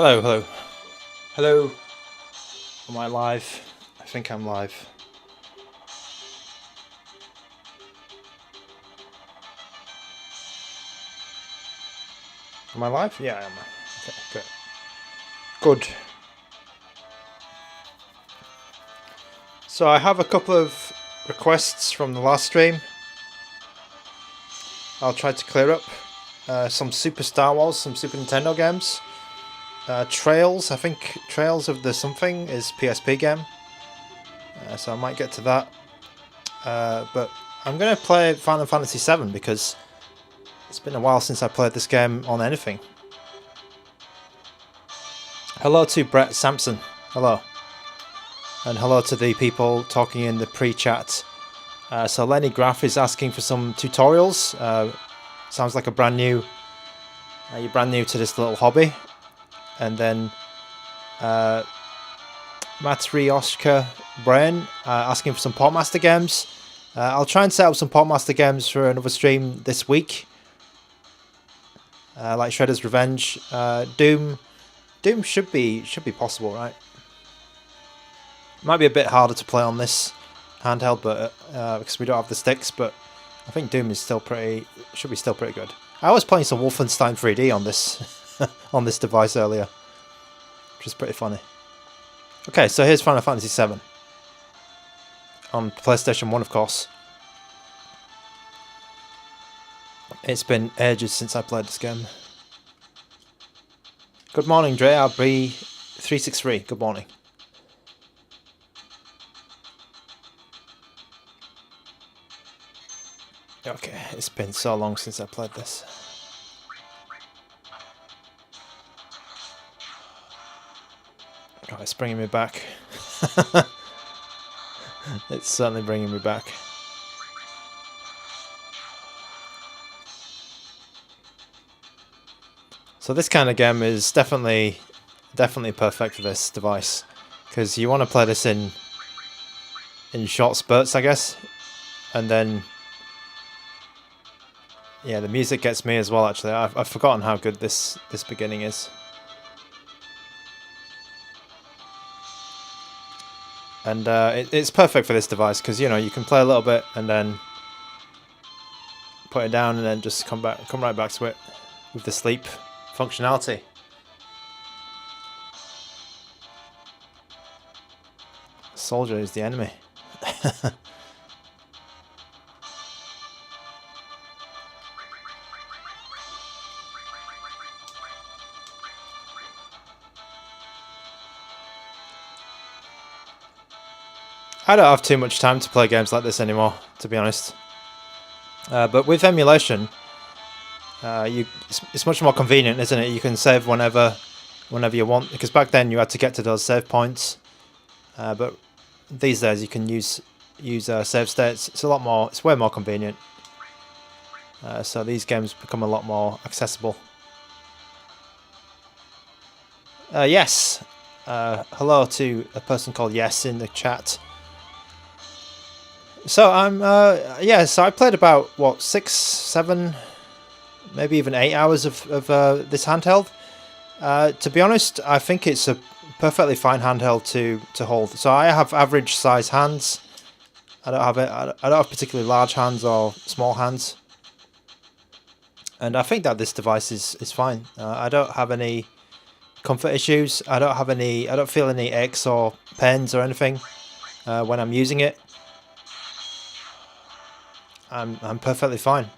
Hello, hello. Hello. Am I live? I think I'm live. Am I live? Yeah, I am. Okay, good. Good. So I have a couple of requests from the last stream. I'll try to clear up some Super Star Wars, some Super Nintendo games. Trails, I think Trails of the Something is PSP game. So I might get to that. But I'm going to play Final Fantasy VII because it's been a while since I played this game on anything. Hello to Brett Sampson. Hello. And hello to the people talking in the pre-chat. So Lenny Graff is asking for some tutorials. Sounds like a brand new... you're brand new to this little hobby. And then Matryoshka Brain asking for some Portmaster games. I'll try and set up some Portmaster games for another stream this week. Like Shredder's Revenge. Doom should be possible, right? Might be a bit harder to play on this handheld, but because we don't have the sticks. But I think Doom is still should be still pretty good. I was playing some Wolfenstein 3D on this on this device earlier, which is pretty funny. Okay, so here's Final Fantasy VII on PlayStation 1, of course. It's been ages since I played this game. Good morning, Dre. RB363. Good morning. Okay, it's been so long since I played this. Oh, it's bringing me back. It's certainly bringing me back. So this kind of game is definitely perfect for this device, because you want to play this in short spurts, I guess, and then yeah, the music gets me as well. Actually, I've forgotten how good this beginning is. And it's perfect for this device because, you know, you can play a little bit and then put it down and then just come right back to it with the sleep functionality. Soldier is the enemy. I don't have too much time to play games like this anymore, to be honest. But with emulation, it's much more convenient, isn't it? You can save whenever you want. Because back then you had to get to those save points, but these days you can use save states. It's way more convenient. So these games become a lot more accessible. Yes. Hello to a person called Yes in the chat. So so I played about 6, 7, maybe even 8 hours of this handheld. To be honest, I think it's a perfectly fine handheld to hold. So I have average size hands. I don't have particularly large hands or small hands, and I think that this device is fine. I don't have any comfort issues. I don't feel any aches or pains or anything when I'm using it. I'm perfectly fine.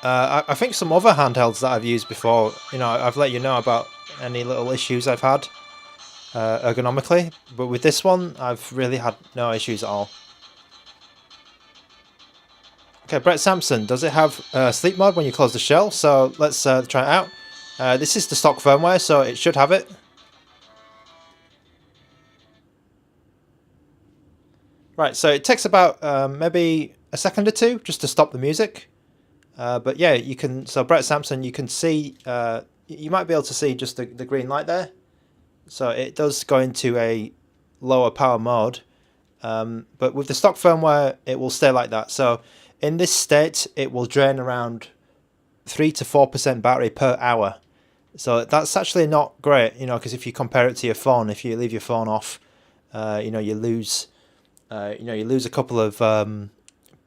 I think some other handhelds that I've used before, you know, I've let you know about any little issues I've had ergonomically, but with this one, I've really had no issues at all. Okay, Brett Sampson, does it have sleep mode when you close the shell? So let's try it out. This is the stock firmware, so it should have it. Right, so it takes about maybe a second or two just to stop the music. But yeah, you can. So Brett Sampson, you can see. You might be able to see just the green light there. So it does go into a lower power mode. But with the stock firmware, it will stay like that. So in this state, it will drain around 3 to 4% battery per hour. So that's actually not great, you know, because if you compare it to your phone, if you leave your phone off, you know, you lose a couple of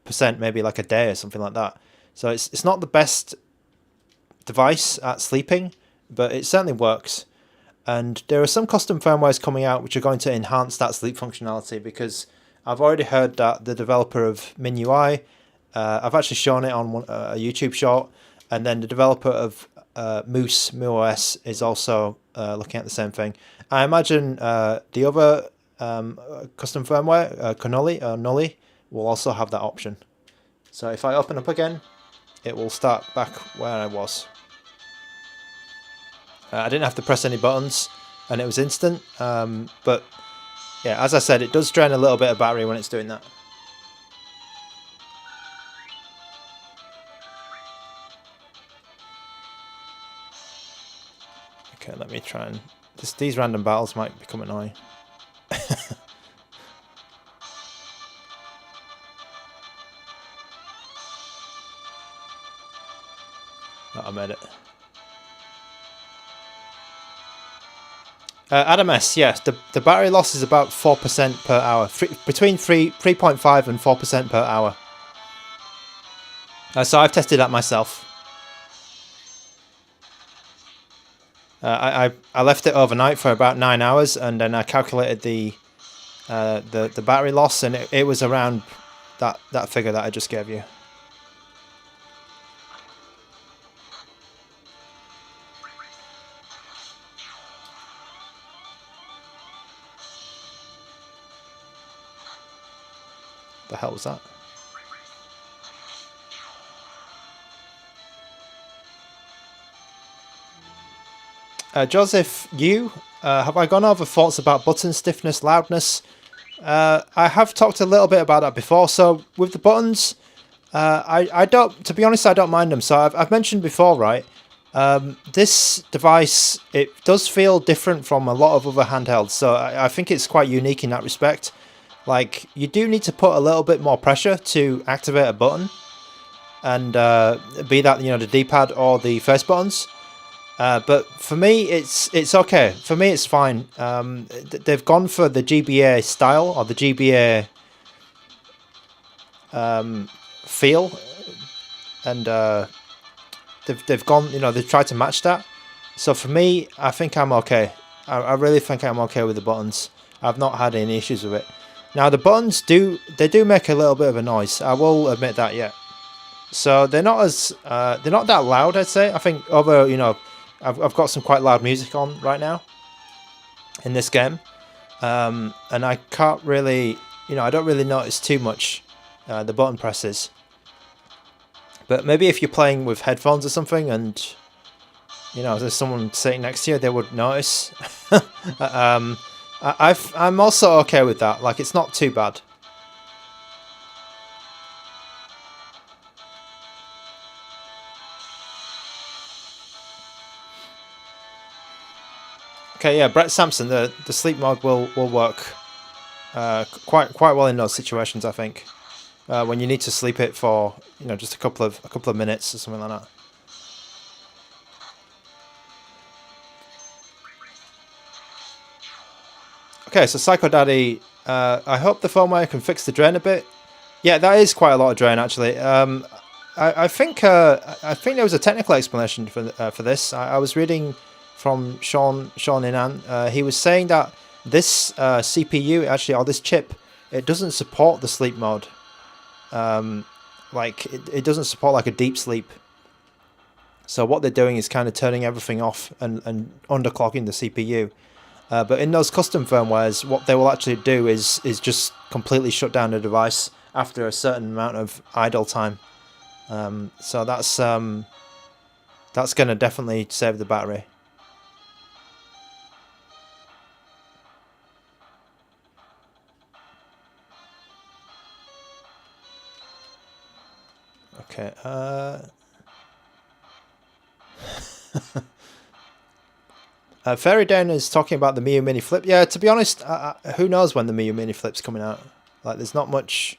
percent, maybe like a day or something like that. So it's not the best device at sleeping, but it certainly works. And there are some custom firmwares coming out which are going to enhance that sleep functionality, because I've already heard that the developer of MinUI, I've actually shown it on a YouTube short, and then the developer of muOS is also looking at the same thing. I imagine the other custom firmware, Nully, will also have that option. So if I open up again, it will start back where I was. I didn't have to press any buttons, and it was instant. But yeah, as I said, it does drain a little bit of battery when it's doing that. Okay, let me try and... These random battles might become annoying. Oh, I made it. Adam S, yes, the battery loss is about 4% per hour, between 3.5 and 4% per hour. So I've tested that myself. I left it overnight for about 9 hours, and then I calculated the battery loss, and it was around that figure that I just gave you. The hell was that? Joseph, have I gone over thoughts about button stiffness, loudness? I have talked a little bit about that before. So with the buttons, I don't, to be honest, I don't mind them. So I've mentioned before, right? This device, it does feel different from a lot of other handhelds. So I think it's quite unique in that respect. Like, you do need to put a little bit more pressure to activate a button, and be that, you know, the D-pad or the face buttons. But for me, it's okay. For me, it's fine. They've gone for the GBA style, or the GBA feel, and they've gone. You know, they've tried to match that. So for me, I think I'm okay. I really think I'm okay with the buttons. I've not had any issues with it. Now the buttons do make a little bit of a noise. I will admit that, yeah. So they're not that loud, I'd say. I think over, you know, I've got some quite loud music on right now in this game, and I can't really, you know, I don't really notice too much the button presses. But maybe if you're playing with headphones or something, and you know, there's someone sitting next to you, they would notice. I'm also okay with that. Like, it's not too bad. Okay, yeah, Brett Sampson, the sleep mode will work quite well in those situations, I think. When you need to sleep it for, you know, just a couple of minutes or something like that. Okay, so Psycho Daddy, I hope the firmware can fix the drain a bit. Yeah, that is quite a lot of drain, actually. I think there was a technical explanation for this. I was reading from Sean Inan. He was saying that this CPU, actually, or this chip, it doesn't support the sleep mode. Like, it doesn't support like a deep sleep. So what they're doing is kind of turning everything off and underclocking the CPU. But in those custom firmwares, what they will actually do is just completely shut down the device after a certain amount of idle time. So that's going to definitely save the battery. Okay. Fairy Down is talking about the Miu Mini Flip. Yeah, to be honest, who knows when the Miu Mini Flip's coming out? Like, there's not much.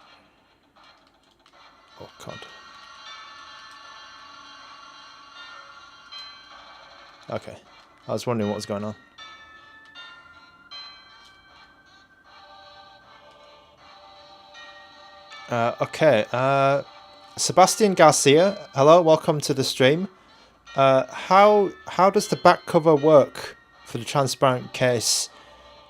Oh God. Okay. I was wondering what was going on. Okay. Sebastian Garcia, hello, welcome to the stream. How does the back cover work for the transparent case?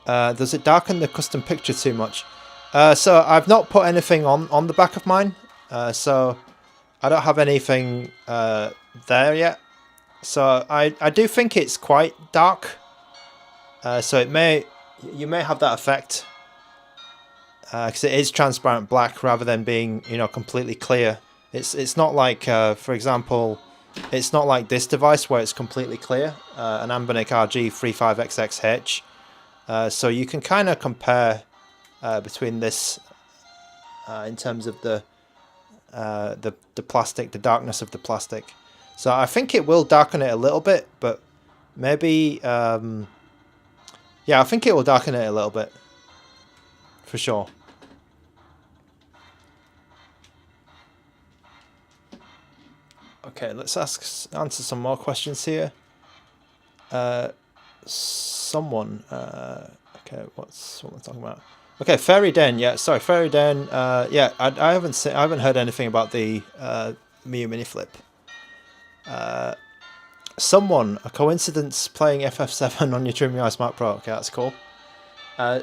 Does it darken the custom picture too much? So I've not put anything on the back of mine, so I don't have anything there yet. So I do think it's quite dark. So you may have that effect, because it is transparent black rather than being, you know, completely clear. It's not like, for example, it's not like this device where it's completely clear, an ANBERNIC RG35XXSP. So you can kind of compare between this in terms of the plastic, the darkness of the plastic. So I think it will darken it a little bit, but maybe, yeah, I think it will darken it a little bit, for sure. Okay, let's answer some more questions here. Someone, okay, what am I talking about? Okay, Fairy Den, yeah, sorry, Fairy Den, yeah, I haven't heard anything about the Miu Mini Flip. Someone, a coincidence playing FF7 on your Dreamy Smart Pro. Okay, that's cool.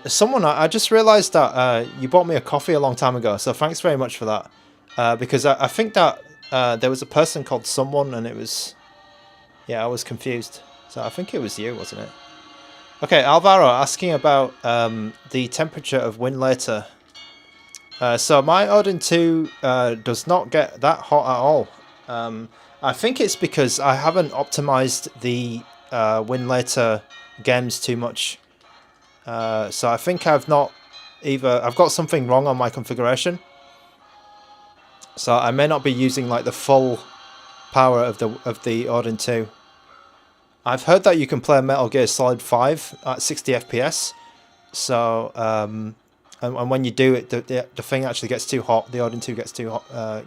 Someone, I just realised that you bought me a coffee a long time ago, so thanks very much for that. Because I think that there was a person called Someone, and it was, yeah, I was confused. So I think it was you, wasn't it? Okay, Alvaro asking about the temperature of win later. So my Odin 2 does not get that hot at all. I think it's because I haven't optimized the win later games too much. So I think I've got something wrong on my configuration. So I may not be using like the full power of the Odin 2. I've heard that you can play Metal Gear Solid 5 at 60 FPS. So and when you do it, the thing actually gets too hot. The Odin 2 gets too hot,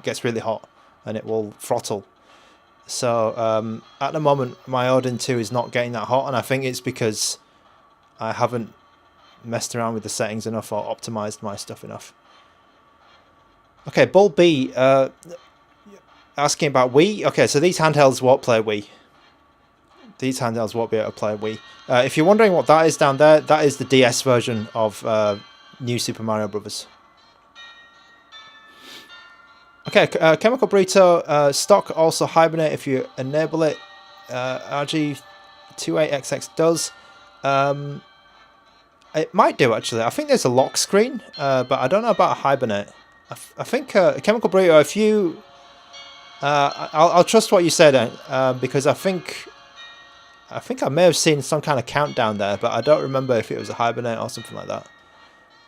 gets really hot, and it will throttle. So at the moment, my Odin 2 is not getting that hot, and I think it's because I haven't messed around with the settings enough or optimized my stuff enough. Okay, Bull B asking about Wii. Okay, so these handhelds won't play Wii. These handhelds won't be able to play Wii. If you're wondering what that is down there, that is the DS version of New Super Mario Bros. Okay, Chemical Burrito, stock also hibernate if you enable it. RG38XX does. It might do, actually. I think there's a lock screen, but I don't know about a hibernate. I think Chemical Burrito, if you... I'll trust what you said, because I think I may have seen some kind of countdown there, but I don't remember if it was a hibernate or something like that.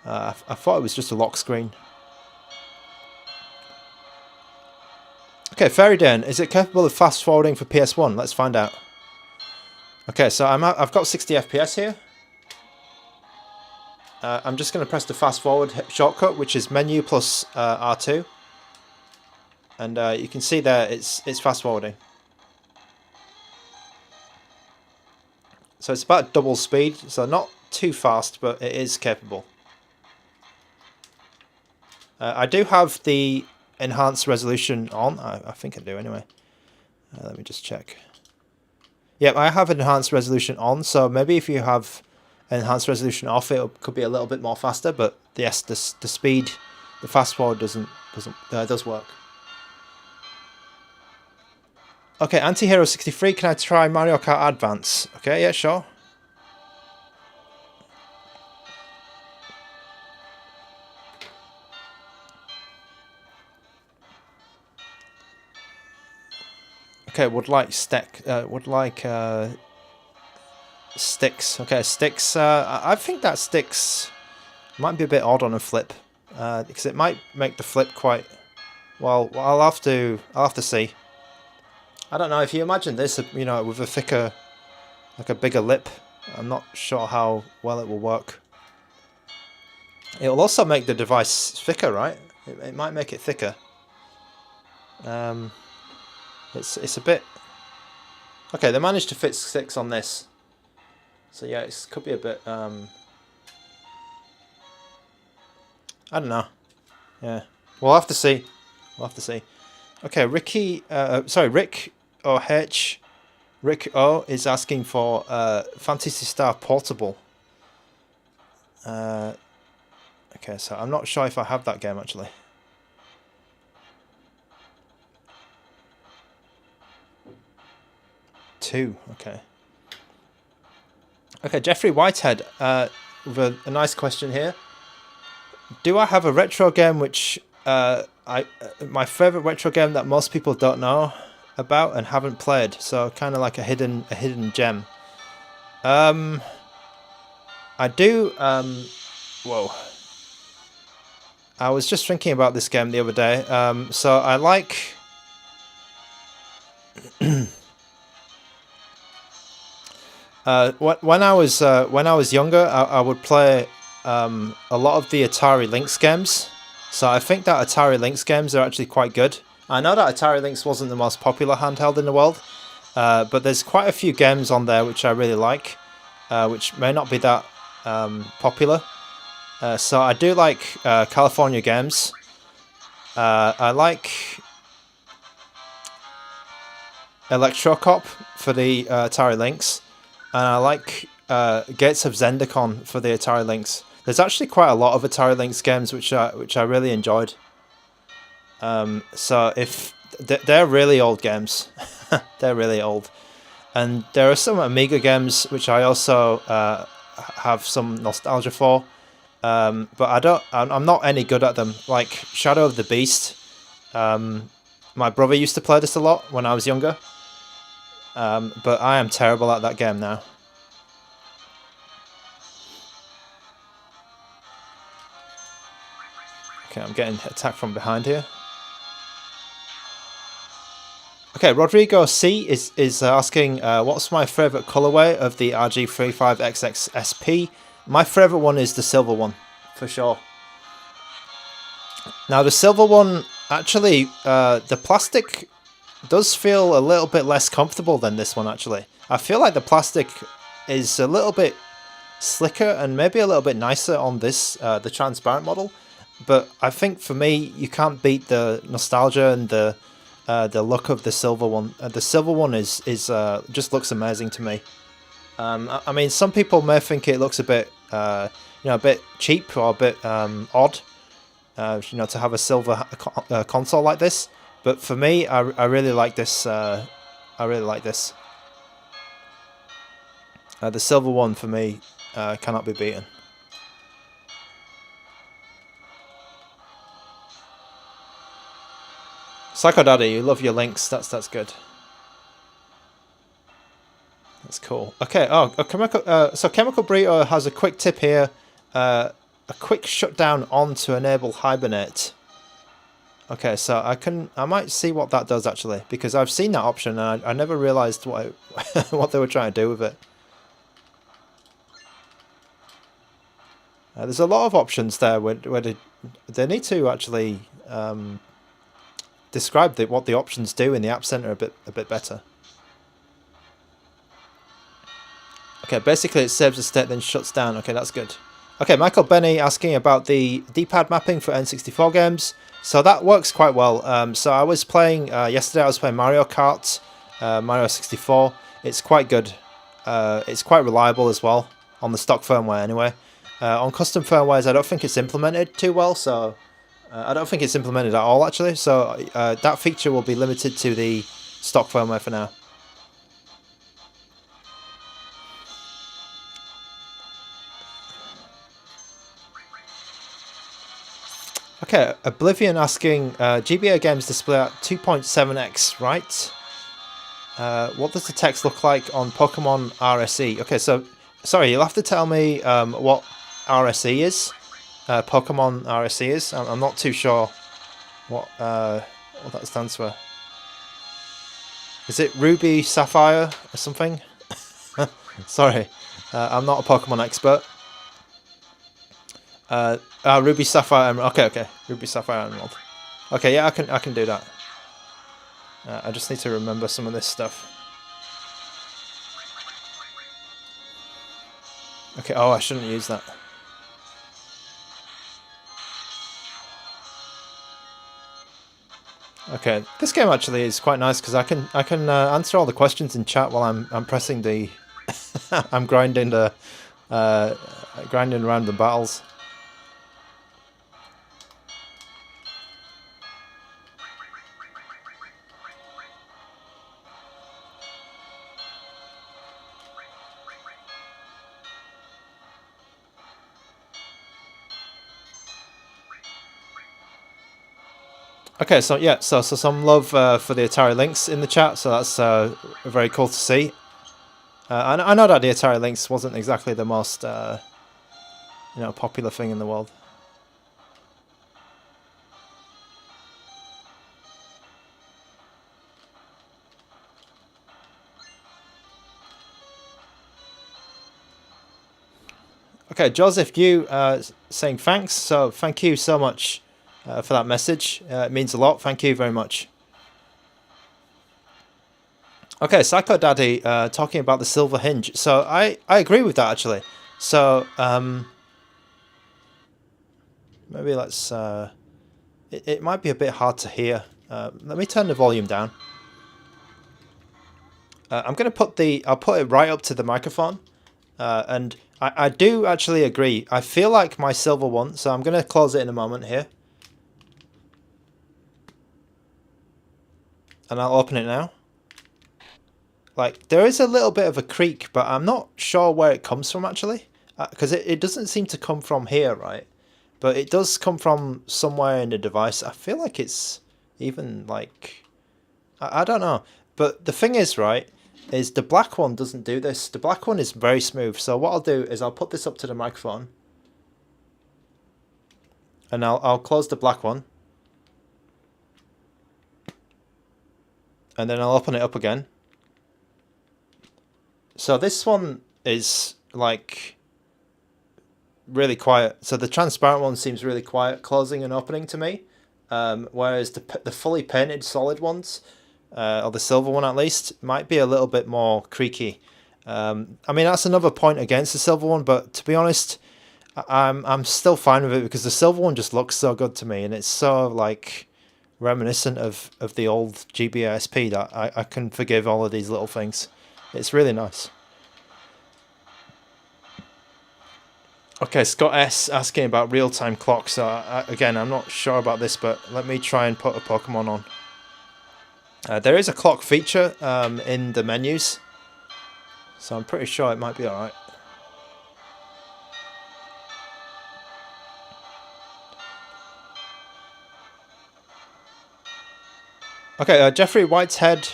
I thought it was just a lock screen. Okay, Fairy Den, is it capable of fast forwarding for PS1? Let's find out. Okay, so I've got 60 FPS here. I'm just going to press the fast forward shortcut, which is menu plus R2. And you can see there it's fast forwarding. So it's about double speed, so not too fast, but it is capable. I do have the enhanced resolution on. I think I do anyway. Let me just check. Yep, I have enhanced resolution on, so maybe if you have enhanced resolution off, it could be a little bit more faster, but yes, the speed, the fast forward does work. Okay, Antihero 63, can I try Mario Kart Advance? Okay, yeah, sure. Okay, sticks. Okay, sticks. I think that sticks might be a bit odd on a flip, because it might make the flip quite. Well, I'll have to see. I don't know, if you imagine this, you know, with a thicker, like a bigger lip, I'm not sure how well it will work. It will also make the device thicker, right? It might make it thicker. It's a bit... Okay, they managed to fit 6 on this. So yeah, it could be a bit, I don't know. Yeah, we'll have to see. We'll have to see. Okay, Rick O is asking for Fantasy Star Portable. Okay, so I'm not sure if I have that game actually. Two, okay. Okay, Jeffrey Whitehead with a nice question here. Do I have a retro game which my favorite retro game that most people don't know about and haven't played? So kind of like a hidden gem. I do. Whoa. I was just thinking about this game the other day. So I like. When I was younger, I would play a lot of the Atari Lynx games. So I think that Atari Lynx games are actually quite good. I know that Atari Lynx wasn't the most popular handheld in the world, but there's quite a few games on there which I really like, which may not be that popular. So I do like California games. I like Electrocop for the Atari Lynx. And I like Gates of Zendikon for the Atari Lynx. There's actually quite a lot of Atari Lynx games which I really enjoyed. So if they're really old games, they're really old, and there are some Amiga games which I also have some nostalgia for. But I'm not any good at them. Like Shadow of the Beast. My brother used to play this a lot when I was younger. But I am terrible at that game now. Okay, I'm getting attacked from behind here. Okay, Rodrigo C is asking, what's my favourite colourway of the RG35XXSP? My favourite one is the silver one, for sure. Now the silver one, actually, the plastic does feel a little bit less comfortable than this one actually. I feel like the plastic is a little bit slicker and maybe a little bit nicer on this, the transparent model. But I think for me, you can't beat the nostalgia and the look of the silver one. The silver one is just looks amazing to me. I mean, some people may think it looks a bit, a bit cheap or a bit odd, to have a silver console like this. But for me, I really like this. I really like this. The silver one for me cannot be beaten. Psycho Daddy, you love your links. That's good. That's cool. Okay. So Chemical Burrito has a quick tip here. A quick shutdown on to enable hibernate. Okay, so I might see what that does actually, because I've seen that option and I never realised what what they were trying to do with it. There's a lot of options there where they need to actually describe what the options do in the App Center a bit better. Okay, basically it saves a state then shuts down. Okay, that's good. Okay, Michael Benny asking about the D-pad mapping for N64 games. So that works quite well. So I was playing yesterday. I was playing Mario Kart, Mario 64. It's quite good. It's quite reliable as well on the stock firmware anyway. On custom firmwares, I don't think it's implemented too well. So I don't think it's implemented at all actually. So that feature will be limited to the stock firmware for now. Okay, Oblivion asking, GBA games display at 2.7x, right? What does the text look like on Pokemon RSE? Okay, so, sorry, you'll have to tell me what RSE is. Pokemon RSE is. I'm not too sure what that stands for. Is it Ruby, Sapphire, or something? Sorry, I'm not a Pokemon expert. Ruby, Sapphire, Emerald. Okay. Ruby, Sapphire, Emerald. Okay, yeah, I can do that. I just need to remember some of this stuff. Okay, oh, I shouldn't use that. Okay, this game actually is quite nice because I can answer all the questions in chat while I'm pressing the I'm grinding the grinding around the battles. Okay, so yeah, so some love for the Atari Lynx in the chat, so that's very cool to see. I know that the Atari Lynx wasn't exactly the most popular thing in the world. Okay, Joseph, you saying thanks, so thank you so much for that message. It means a lot. Thank you very much. Okay, Psycho Daddy talking about the silver hinge. So I agree with that actually. So maybe let's. It might be a bit hard to hear. Let me turn the volume down. I'm gonna put I'll put it right up to the microphone, and I do actually agree. I feel like my silver one, so I'm gonna close it in a moment here, and I'll open it now. Like, there is a little bit of a creak, but I'm not sure where it comes from, actually. Because it doesn't seem to come from here, right? But it does come from somewhere in the device. I feel like it's even, like... I don't know. But the thing is, right, is the black one doesn't do this. The black one is very smooth. So what I'll do is I'll put this up to the microphone. And I'll close the black one. And then I'll open it up again. So this one is like really quiet. So the transparent one seems really quiet, closing and opening to me. Whereas the fully painted solid ones, or the silver one at least, might be a little bit more creaky. I mean, that's another point against the silver one, but to be honest, I'm still fine with it because the silver one just looks so good to me, and it's so like reminiscent of the old GBA-SP that I can forgive all of these little things. It's really nice. Okay, Scott S asking about real-time clock. So again, I'm not sure about this, but let me try and put a Pokemon on. There is a clock feature in the menus, so I'm pretty sure it might be alright. Okay, Jeffrey Whitehead.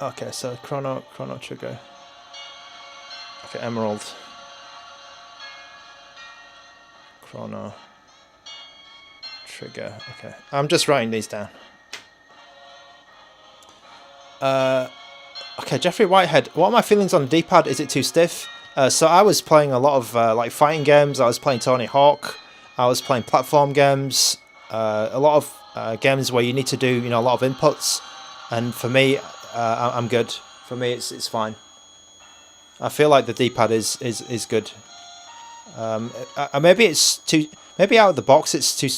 Okay, so Chrono Trigger. Okay, Emerald. Chrono Trigger. Okay, I'm just writing these down. Okay, Jeffrey Whitehead. What are my feelings on the D-pad? Is it too stiff? So I was playing a lot of like fighting games. I was playing Tony Hawk. I was playing platform games. A lot of games where you need to do a lot of inputs. And for me, I'm good. For me, it's fine. I feel like the D-pad is good. Maybe it's maybe out of the box it's too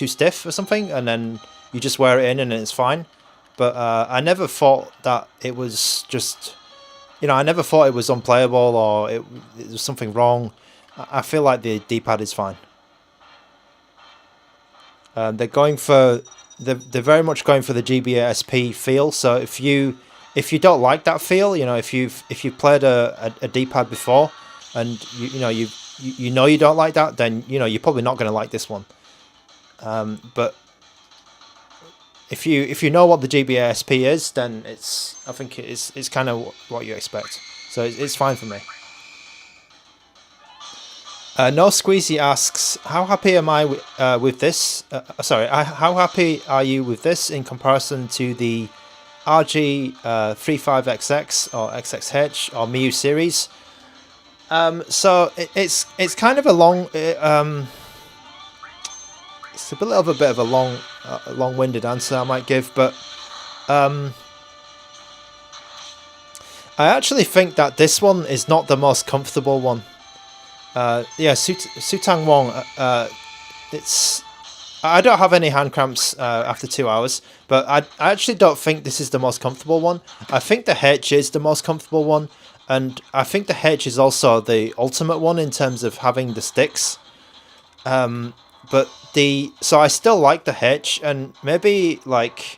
stiff or something, and then you just wear it in and it's fine. But I never thought that it was just, I never thought it was unplayable or it was something wrong. I feel like the D-pad is fine. They're very much going for the GBA-SP feel. So if you don't like that feel, if you've played a D-pad before and you don't like that, then you're probably not going to like this one. But if you know what the GBA-SP is, then I think it's kind of what you expect. So it's fine for me. No Squeezy asks, how happy am I with this? How happy are you with this in comparison to the RG35XX or XXH or Miu series? So it's kind of a long. It's a bit of a long-winded answer I might give, but I actually think that this one is not the most comfortable one. Yeah, Sutang Wong, it's... I don't have any hand cramps after 2 hours, but I actually don't think this is the most comfortable one. I think the H is the most comfortable one, and I think the H is also the ultimate one in terms of having the sticks. So I still like the H, and maybe like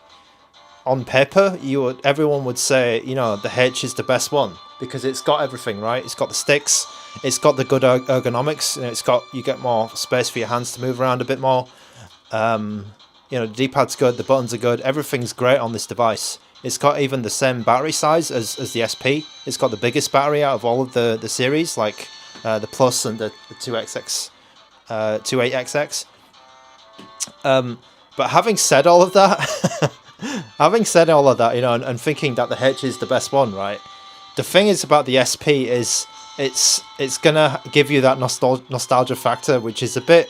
on paper everyone would say, you know, the H is the best one because it's got everything, right? It's got the sticks, it's got the good ergonomics, and you get more space for your hands to move around a bit more. You know, the D-pad's good, the buttons are good, everything's great on this device. It's got even the same battery size as the SP. It's got the biggest battery out of all of the series, like the Plus and the 28XX. But having said all of that, you know, and thinking that the H is the best one, right? The thing is about the SP is it's gonna give you that nostalgia factor, which is a bit,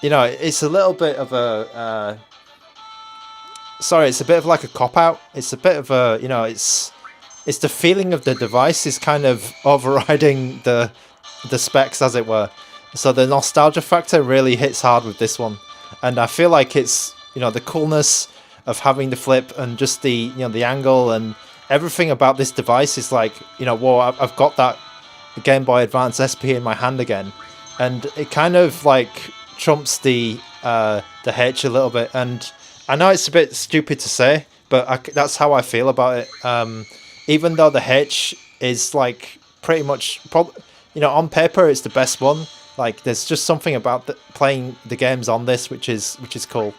you know, it's a little bit of a it's a bit of like a cop-out. It's a bit of a, you know, it's the feeling of the device is kind of overriding the specs, as it were. So the nostalgia factor really hits hard with this one, and I feel like it's, you know, the coolness of having the flip and just the, you know, the angle and everything about this device is like, you know, whoa, I've got that Game Boy Advance SP in my hand again, and it kind of like trumps the H a little bit. And I know it's a bit stupid to say, but that's how I feel about it. Even though the H is like pretty much, you know, on paper it's the best one. Like, there's just something about playing the games on this which is cool.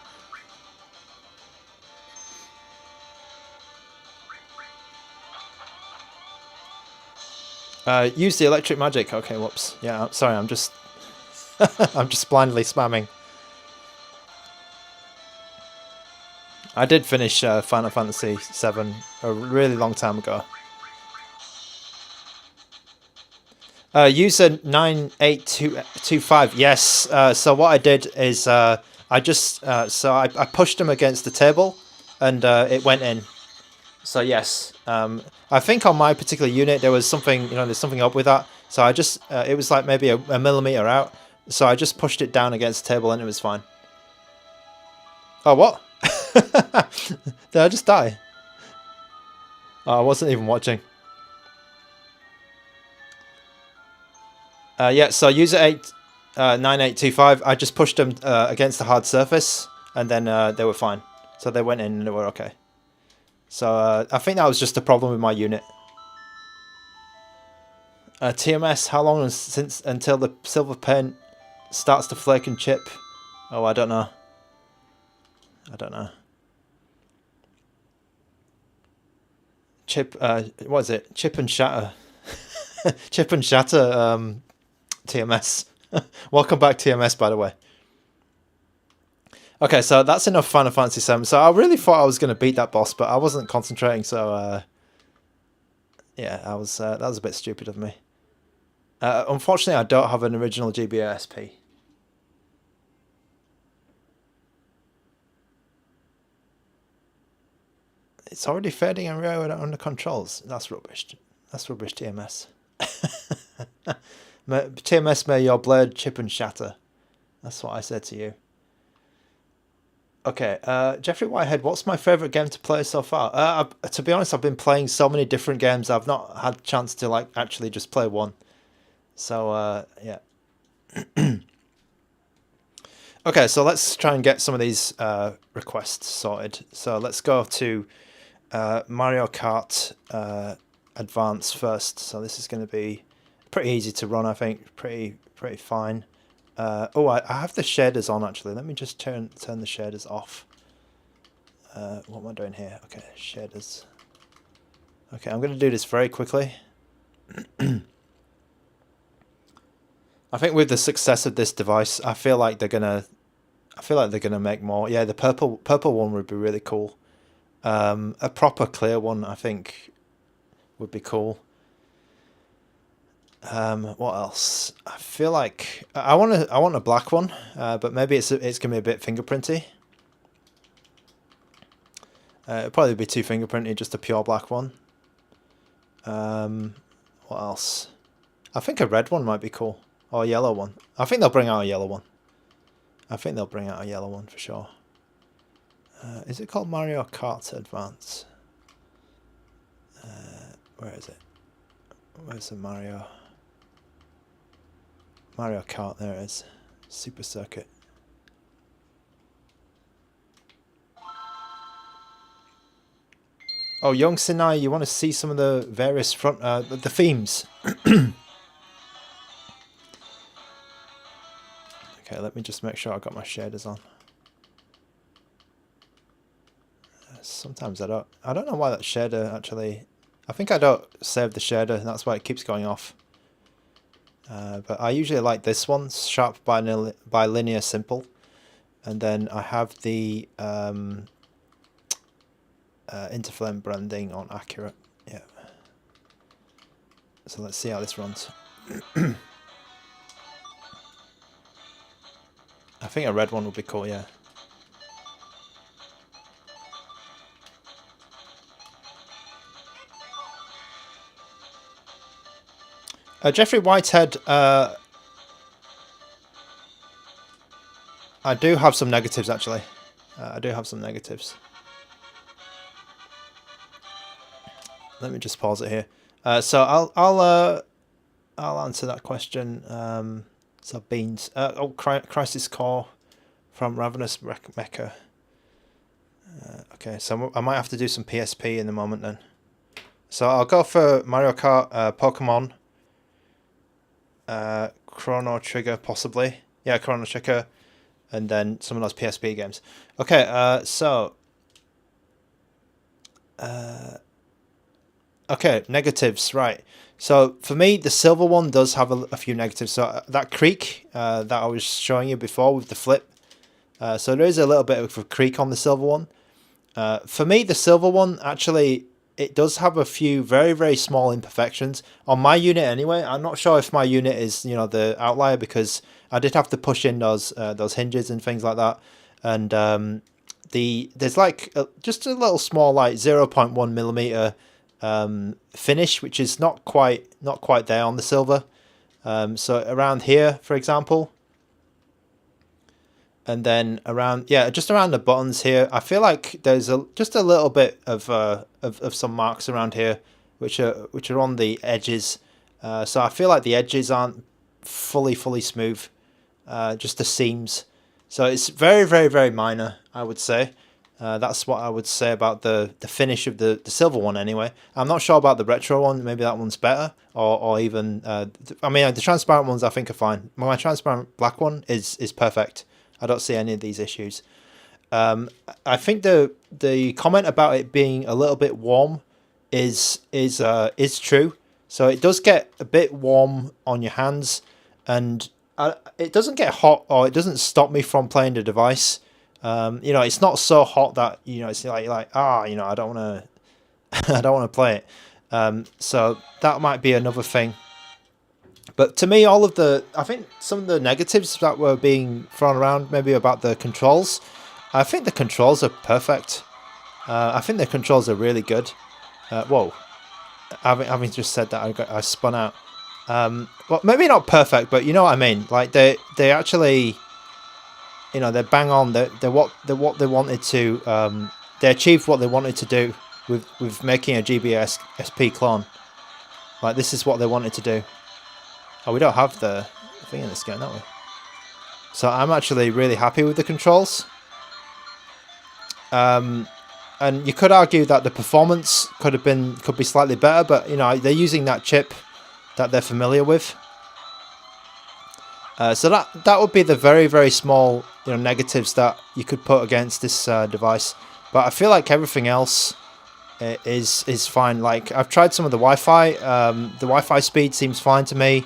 Use the electric magic. Okay, whoops. Yeah, sorry, I'm just I'm just blindly spamming. I did finish Final Fantasy VII a really long time ago. User 98225. Yes. So what I did is I pushed him against the table, and it went in. So yes. I think on my particular unit there was something, you know, there's something up with that. So I just it was like maybe a millimeter out. So I just pushed it down against the table and it was fine. Oh, what? Did I just die? Oh, I wasn't even watching. Yeah, so user 9825, I just pushed them against the hard surface, and then they were fine. So they went in and they were okay. So I think that was just a problem with my unit. TMS, how long until the silver paint starts to flake and chip? Oh, I don't know. I don't know. Chip, what is it? Chip and shatter. Chip and shatter TMS. Welcome back, TMS, by the way. Okay, so that's enough Final Fantasy VII. So I really thought I was going to beat that boss, but I wasn't concentrating, so yeah, that was a bit stupid of me. Unfortunately, I don't have an original GBA SP. It's already fading and under controls. That's rubbish. That's rubbish, TMS. TMS, may your blade chip and shatter. That's what I said to you. Okay, Jeffrey Whitehead, what's my favourite game to play so far? To be honest, I've been playing so many different games, I've not had a chance to like actually just play one. So, yeah. Okay, so let's try and get some of these requests sorted. So let's go to Mario Kart Advance first. So this is going to be pretty easy to run, I think. Pretty fine. Oh, I have the shaders on, actually. Let me just turn the shaders off. What am I doing here? Okay, shaders. Okay, I'm going to do this very quickly. I think with the success of this device, I feel like they're gonna make more. Yeah, the purple one would be really cool. A proper clear one, I think, would be cool. What else? I feel like I want a black one, but maybe it's gonna be a bit fingerprinty. It'll probably be too fingerprinty, just a pure black one. What else? I think a red one might be cool. Or a yellow one. I think they'll bring out a yellow one. I think they'll bring out a yellow one for sure. Is it called Mario Kart Advance? Where is it? Where's the Mario? Mario Kart, there it is. Super Circuit. Oh, Young Sinai, you want to see some of the various front, the themes. Okay, let me just make sure I got my shaders on. Sometimes I don't know why that shader actually, I think I don't save the shader, and that's why it keeps going off. But I usually like this one, Sharp Bilinear Simple. And then I have the interflame branding on Accurate. Yeah. So let's see how this runs. I think a red one would be cool, yeah. Jeffrey Whitehead, I do have some negatives actually. I do have some negatives. Let me just pause it here. So I'll answer that question. So Beans. Crisis Core from Ravenous Mecha. Okay, so I might have to do some PSP in the moment then. So I'll go for Mario Kart, Pokemon. Chrono Trigger possibly. Yeah, Chrono Trigger. And then some of those PSP games. Okay, okay, negatives, right. So for me, the silver one does have a few negatives. So that creak that I was showing you before with the flip. So there is a little bit of a creak on the silver one. For me, the silver one actually, it does have a few very, very small imperfections on my unit anyway. I'm not sure if my unit is, you know, the outlier, because I did have to push in those hinges and things like that. And there's like just a little small like 0.1 millimeter finish, which is not quite there on the silver. So around here, for example. And then around, yeah, just around the buttons here, I feel like there's just a little bit of some marks around here, which are on the edges. So I feel like the edges aren't fully smooth, just the seams. So it's very, very, very minor, I would say. That's what I would say about the finish of the silver one anyway. I'm not sure about the retro one. Maybe that one's better, or even I mean, the transparent ones I think are fine. My transparent black one is perfect. I don't see any of these issues. I think the comment about it being a little bit warm is true. So it does get a bit warm on your hands, and it doesn't get hot, or it doesn't stop me from playing the device. You know, it's not so hot that, you know, it's like you know, I don't want to I don't want to play it. So that might be another thing. But to me, I think some of the negatives that were being thrown around, maybe about the controls, I think the controls are perfect. I think the controls are really good. Whoa, having just said that, I spun out. Well, maybe not perfect, but you know what I mean. Like they actually, you know, they're bang on. They're what they wanted to. They achieved what they wanted to do with making a GBS SP clone. Like, this is what they wanted to do. Oh, we don't have the thing in this game, don't we? So I'm actually really happy with the controls. And you could argue that the performance could be slightly better, but you know, they're using that chip that they're familiar with. So that would be the very, very small, you know, negatives that you could put against this device. But I feel like everything else is fine. Like, I've tried some of the Wi-Fi. The Wi-Fi speed seems fine to me.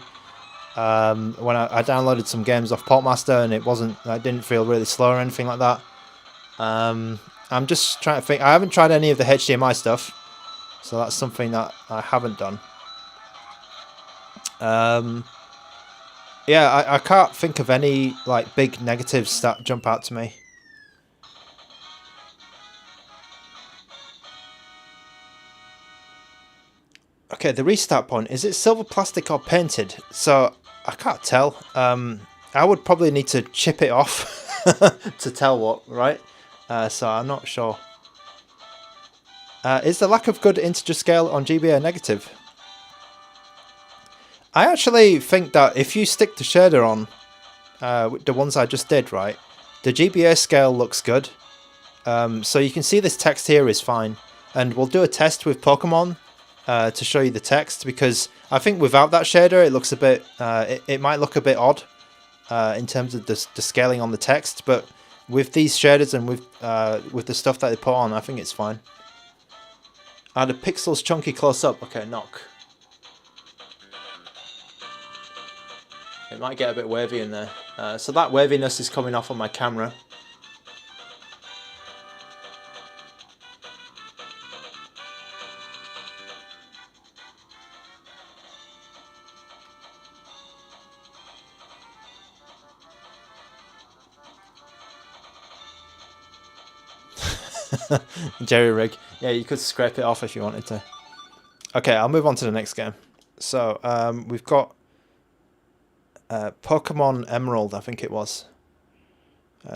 When I downloaded some games off Portmaster, and I didn't feel really slow or anything like that. I'm just trying to think. I haven't tried any of the HDMI stuff, so that's something that I haven't done. Yeah, I can't think of any like big negatives that jump out to me. Okay, the restart point, is it silver plastic or painted? So I can't tell. I would probably need to chip it off to tell what, right? So I'm not sure. Is the lack of good integer scale on GBA negative? I actually think that if you stick the shader on, the ones I just did, right, the GBA scale looks good. So you can see this text here is fine. And we'll do a test with Pokemon to show you the text, because I think without that shader it looks a bit, it might look a bit odd in terms of the scaling on the text, but with these shaders and with the stuff that they put on, I think it's fine. Are the pixels chunky close up? Okay, knock. It might get a bit wavy in there. So that waviness is coming off on my camera. Jerry rig. Yeah, you could scrape it off if you wanted to. Okay, I'll move on to the next game. So we've got Pokemon Emerald, I think it was.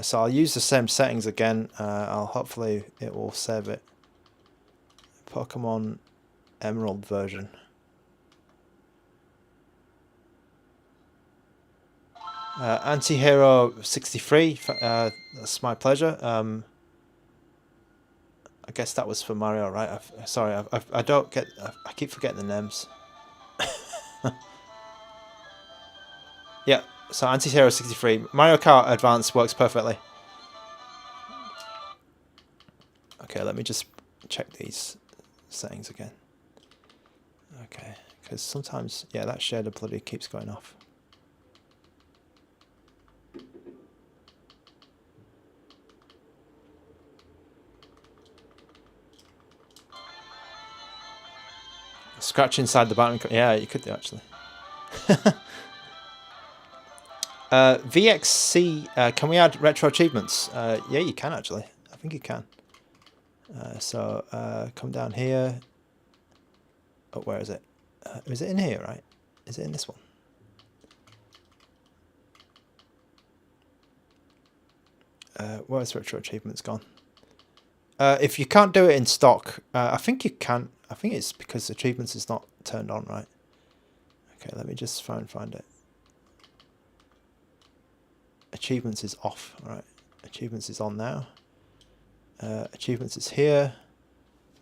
So I'll use the same settings again. Hopefully it will save it. Pokemon Emerald version. Anti-Hero 63. That's my pleasure. I guess that was for Mario, right? Sorry, I don't get. I keep forgetting the names. Yeah, so Anti-Hero 63. Mario Kart Advance works perfectly. Okay, let me just check these settings again. Okay, because sometimes, yeah, that shader bloody keeps going off. Scratch inside the battery. Yeah, you could do actually. VXC, can we add retro achievements? Yeah, you can actually. I think you can. So come down here. Oh, where is it? Is it in here, right? Is it in this one? Where's retro achievements gone? If you can't do it in stock, I think you can. I think it's because achievements is not turned on, right? Okay, let me just try and find it. Achievements is off, right? Achievements is on now. Achievements is here.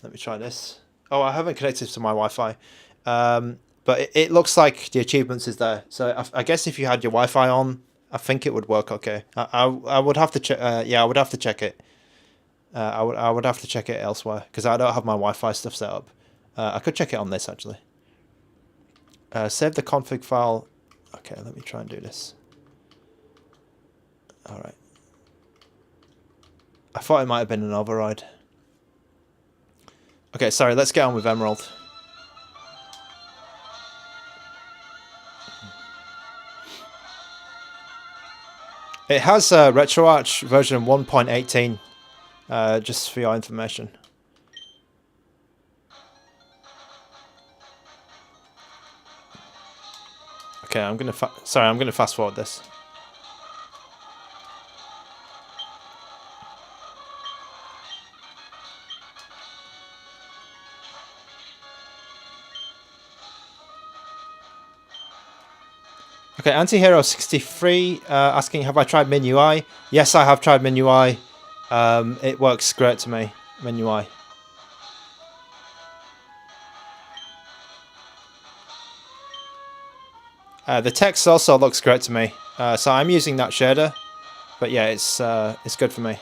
Let me try this. Oh, I haven't connected to my Wi-Fi. But it looks like the achievements is there. So I guess if you had your Wi-Fi on, I think it would work okay. I would have to check. Yeah, I would have to check it. I would have to check it elsewhere because I don't have my Wi-Fi stuff set up. I could check it on this actually. Save the config file. Okay, let me try and do this. All right. I thought it might have been an override. Okay, sorry. Let's get on with Emerald. It has RetroArch version 1.18. Just for your information. Okay, I'm gonna fast forward this. Okay, Anti-Hero 63 asking, have I tried MinUI? Yes, I have tried MinUI. It works great to me, MinUI. The text also looks great to me, so I'm using that shader. But yeah, it's good for me.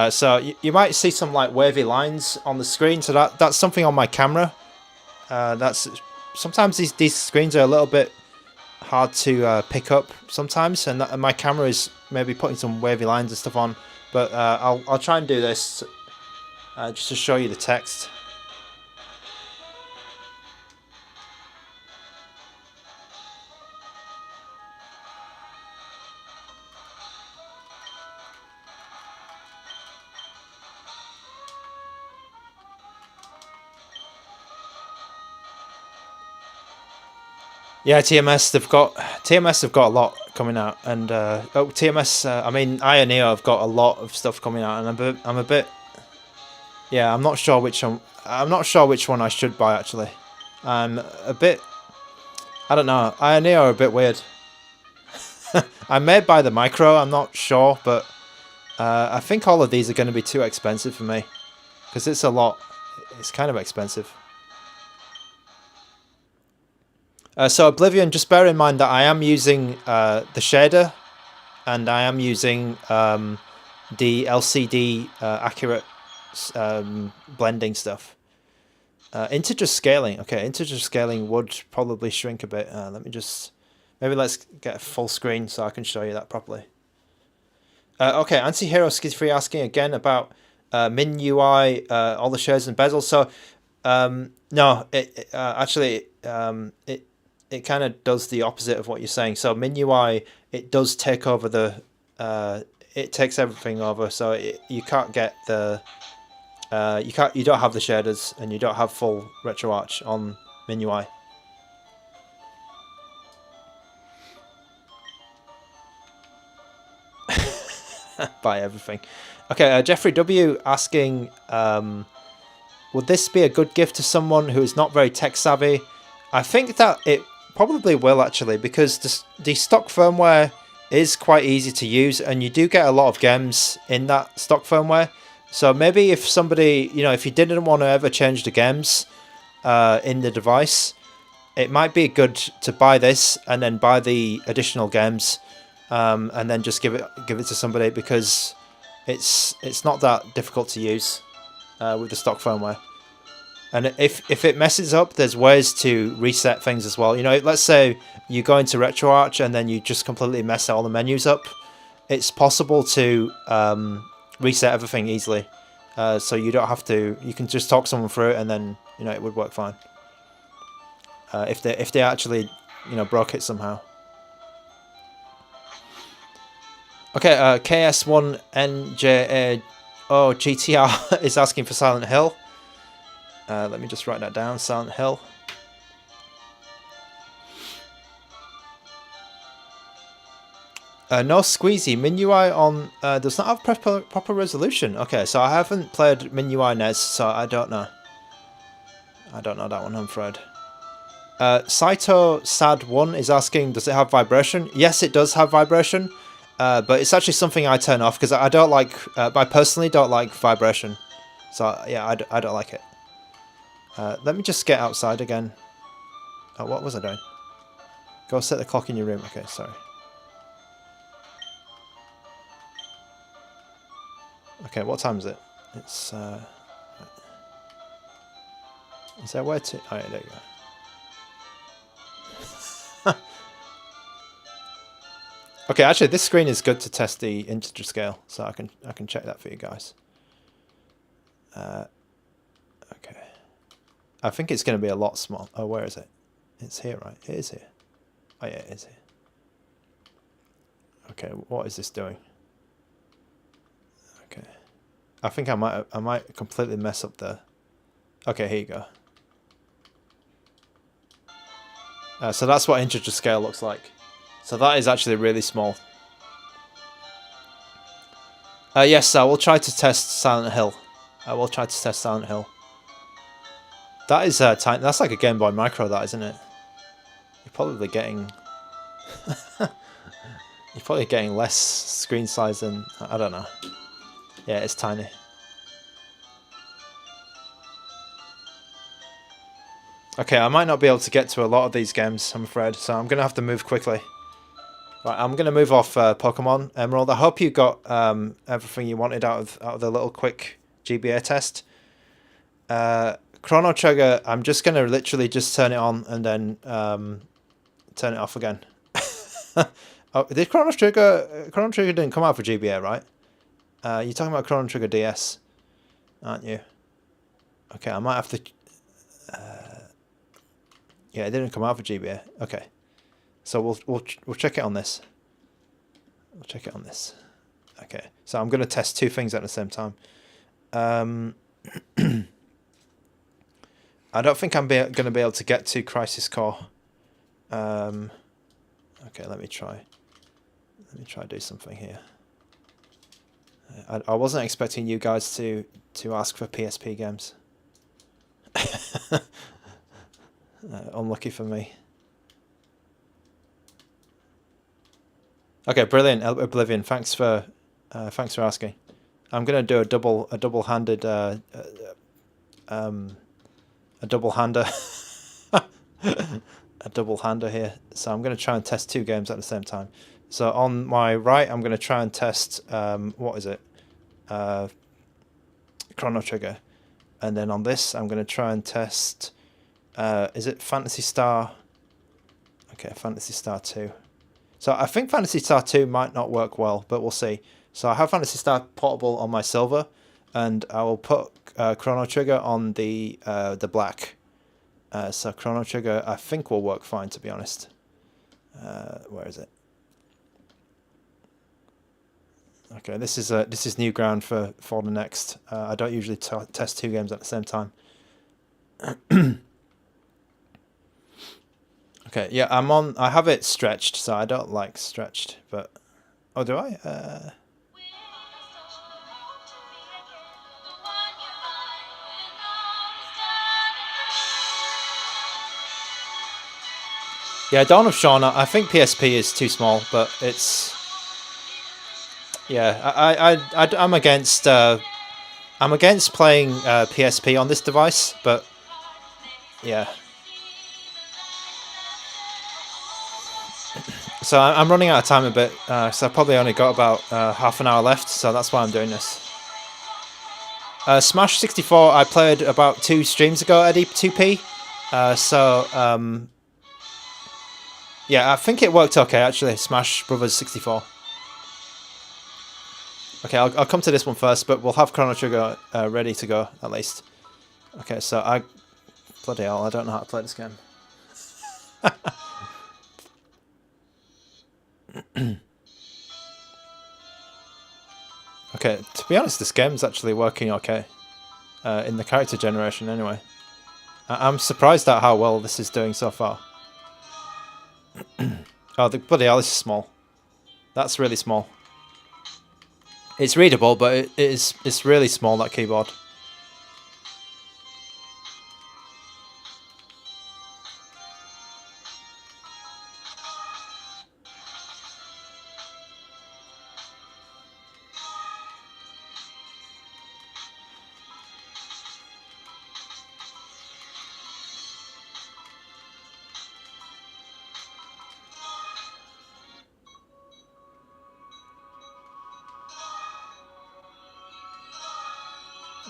So you might see some like wavy lines on the screen. So that's something on my camera. That's sometimes these screens are a little bit hard to pick up sometimes, and my camera is maybe putting some wavy lines and stuff on. But I'll try and do this just to show you the text. Yeah, TMS have got a lot coming out, and TMS. I mean, Ioneo have got a lot of stuff coming out, and I'm a bit. Yeah, I'm not sure which one. I'm not sure which one I should buy actually. I'm a bit. I don't know. Ioneo are a bit weird. I may buy the micro. I'm not sure, but I think all of these are going to be too expensive for me because it's a lot. It's kind of expensive. So Oblivion, just bear in mind that I am using the shader, and I am using the LCD accurate blending stuff. Integer scaling. Okay, integer scaling would probably shrink a bit. Let me just... Maybe let's get a full screen so I can show you that properly. Okay, Anti-Hero Skid3 asking again about MinUI, all the shaders and bezels. So, no, actually, it kind of does the opposite of what you're saying. So MinUI, it does take over the... it takes everything over, so you can't get the... you don't have the shaders, and you don't have full RetroArch on MinUI. Buy everything. Okay, Jeffrey W asking, would this be a good gift to someone who is not very tech savvy? I think that it probably will actually, because the stock firmware is quite easy to use, and you do get a lot of games in that stock firmware. So maybe if somebody, you know, if you didn't want to ever change the games in the device, it might be good to buy this and then buy the additional games. And then just give it to somebody, because it's not that difficult to use with the stock firmware. And if it messes up, there's ways to reset things as well. You know, let's say you go into RetroArch and then you just completely mess all the menus up. It's possible to reset everything easily, so you don't have to. You can just talk someone through it, and then you know it would work fine. If they actually broke it somehow. Okay, KS1NJO GTR is asking for Silent Hill. Let me just write that down, Silent Hill. No squeezy. MinUI on does not have proper resolution. Okay, so I haven't played MinUI NES, so I don't know. I don't know that one, I'm afraid. Saito Sad1 is asking, does it have vibration? Yes, it does have vibration. But it's actually something I turn off because I don't like. I personally don't like vibration, so yeah, I don't like it. Let me just get outside again. Oh, what was I doing? Go set the clock in your room. Okay, sorry. Okay, what time is it? It's. Is there where to? Oh, yeah, there you go. Okay, actually, this screen is good to test the integer scale, so I can check that for you guys. Okay, I think it's going to be a lot small. Oh, where is it? It's here, right? It is here. Oh yeah, it is here. Okay, what is this doing? Okay, I think I might completely mess up the. Okay, here you go. So that's what integer scale looks like. So that is actually really small. Yes, I will try to test Silent Hill. I will try to test Silent Hill. That is tiny. That's like a Game Boy Micro, that, isn't it? You're probably getting... You're probably getting less screen size than... I don't know. Yeah, it's tiny. Okay, I might not be able to get to a lot of these games, I'm afraid. So I'm going to have to move quickly. Right, I'm going to move off Pokémon Emerald. I hope you got everything you wanted out of the little quick GBA test. Chrono Trigger, I'm just going to literally just turn it on and then turn it off again. Oh, did Chrono Trigger didn't come out for GBA, right? You're talking about Chrono Trigger DS, aren't you? Okay, I might have to... yeah, it didn't come out for GBA. Okay. So we'll check it on this. We'll check it on this. Okay. So I'm going to test two things at the same time. I don't think I'm going to be able to get to Crisis Core Okay, let me try do something here. I wasn't expecting you guys to ask for PSP games. Unlucky for me. Okay, brilliant, Oblivion. Thanks for asking. I'm gonna do a double-handed a double-hander a double-hander here. So I'm gonna try and test two games at the same time. So on my right, I'm gonna try and test what is it? Chrono Trigger, and then on this, I'm gonna try and test. Is it Phantasy Star? Okay, Phantasy Star 2. So I think Phantasy Star 2 might not work well, but we'll see. So I have Phantasy Star Portable on my silver, and I will put Chrono Trigger on the black. So Chrono Trigger I think will work fine, to be honest. Where is it? Okay, this is new ground for the next. I don't usually test two games at the same time. Okay, yeah, I have it stretched, so I don't like stretched, but... Oh, do I? Yeah, Dawn of Shaun, I think PSP is too small, but it's... Yeah, I'm against playing PSP on this device, but... Yeah. So I'm running out of time a bit, so I've probably only got about half an hour left, so that's why I'm doing this. Smash 64 I played about 2 streams ago at 2p, yeah, I think it worked okay actually, Smash Brothers 64. Okay, I'll come to this one first, but we'll have Chrono Trigger ready to go, at least. Okay, so bloody hell, I don't know how to play this game. Okay, to be honest, this game's actually working okay. In the character generation, anyway. I'm surprised at how well this is doing so far. Oh, bloody hell, this is small. That's really small. It's readable, but it's really small, that keyboard.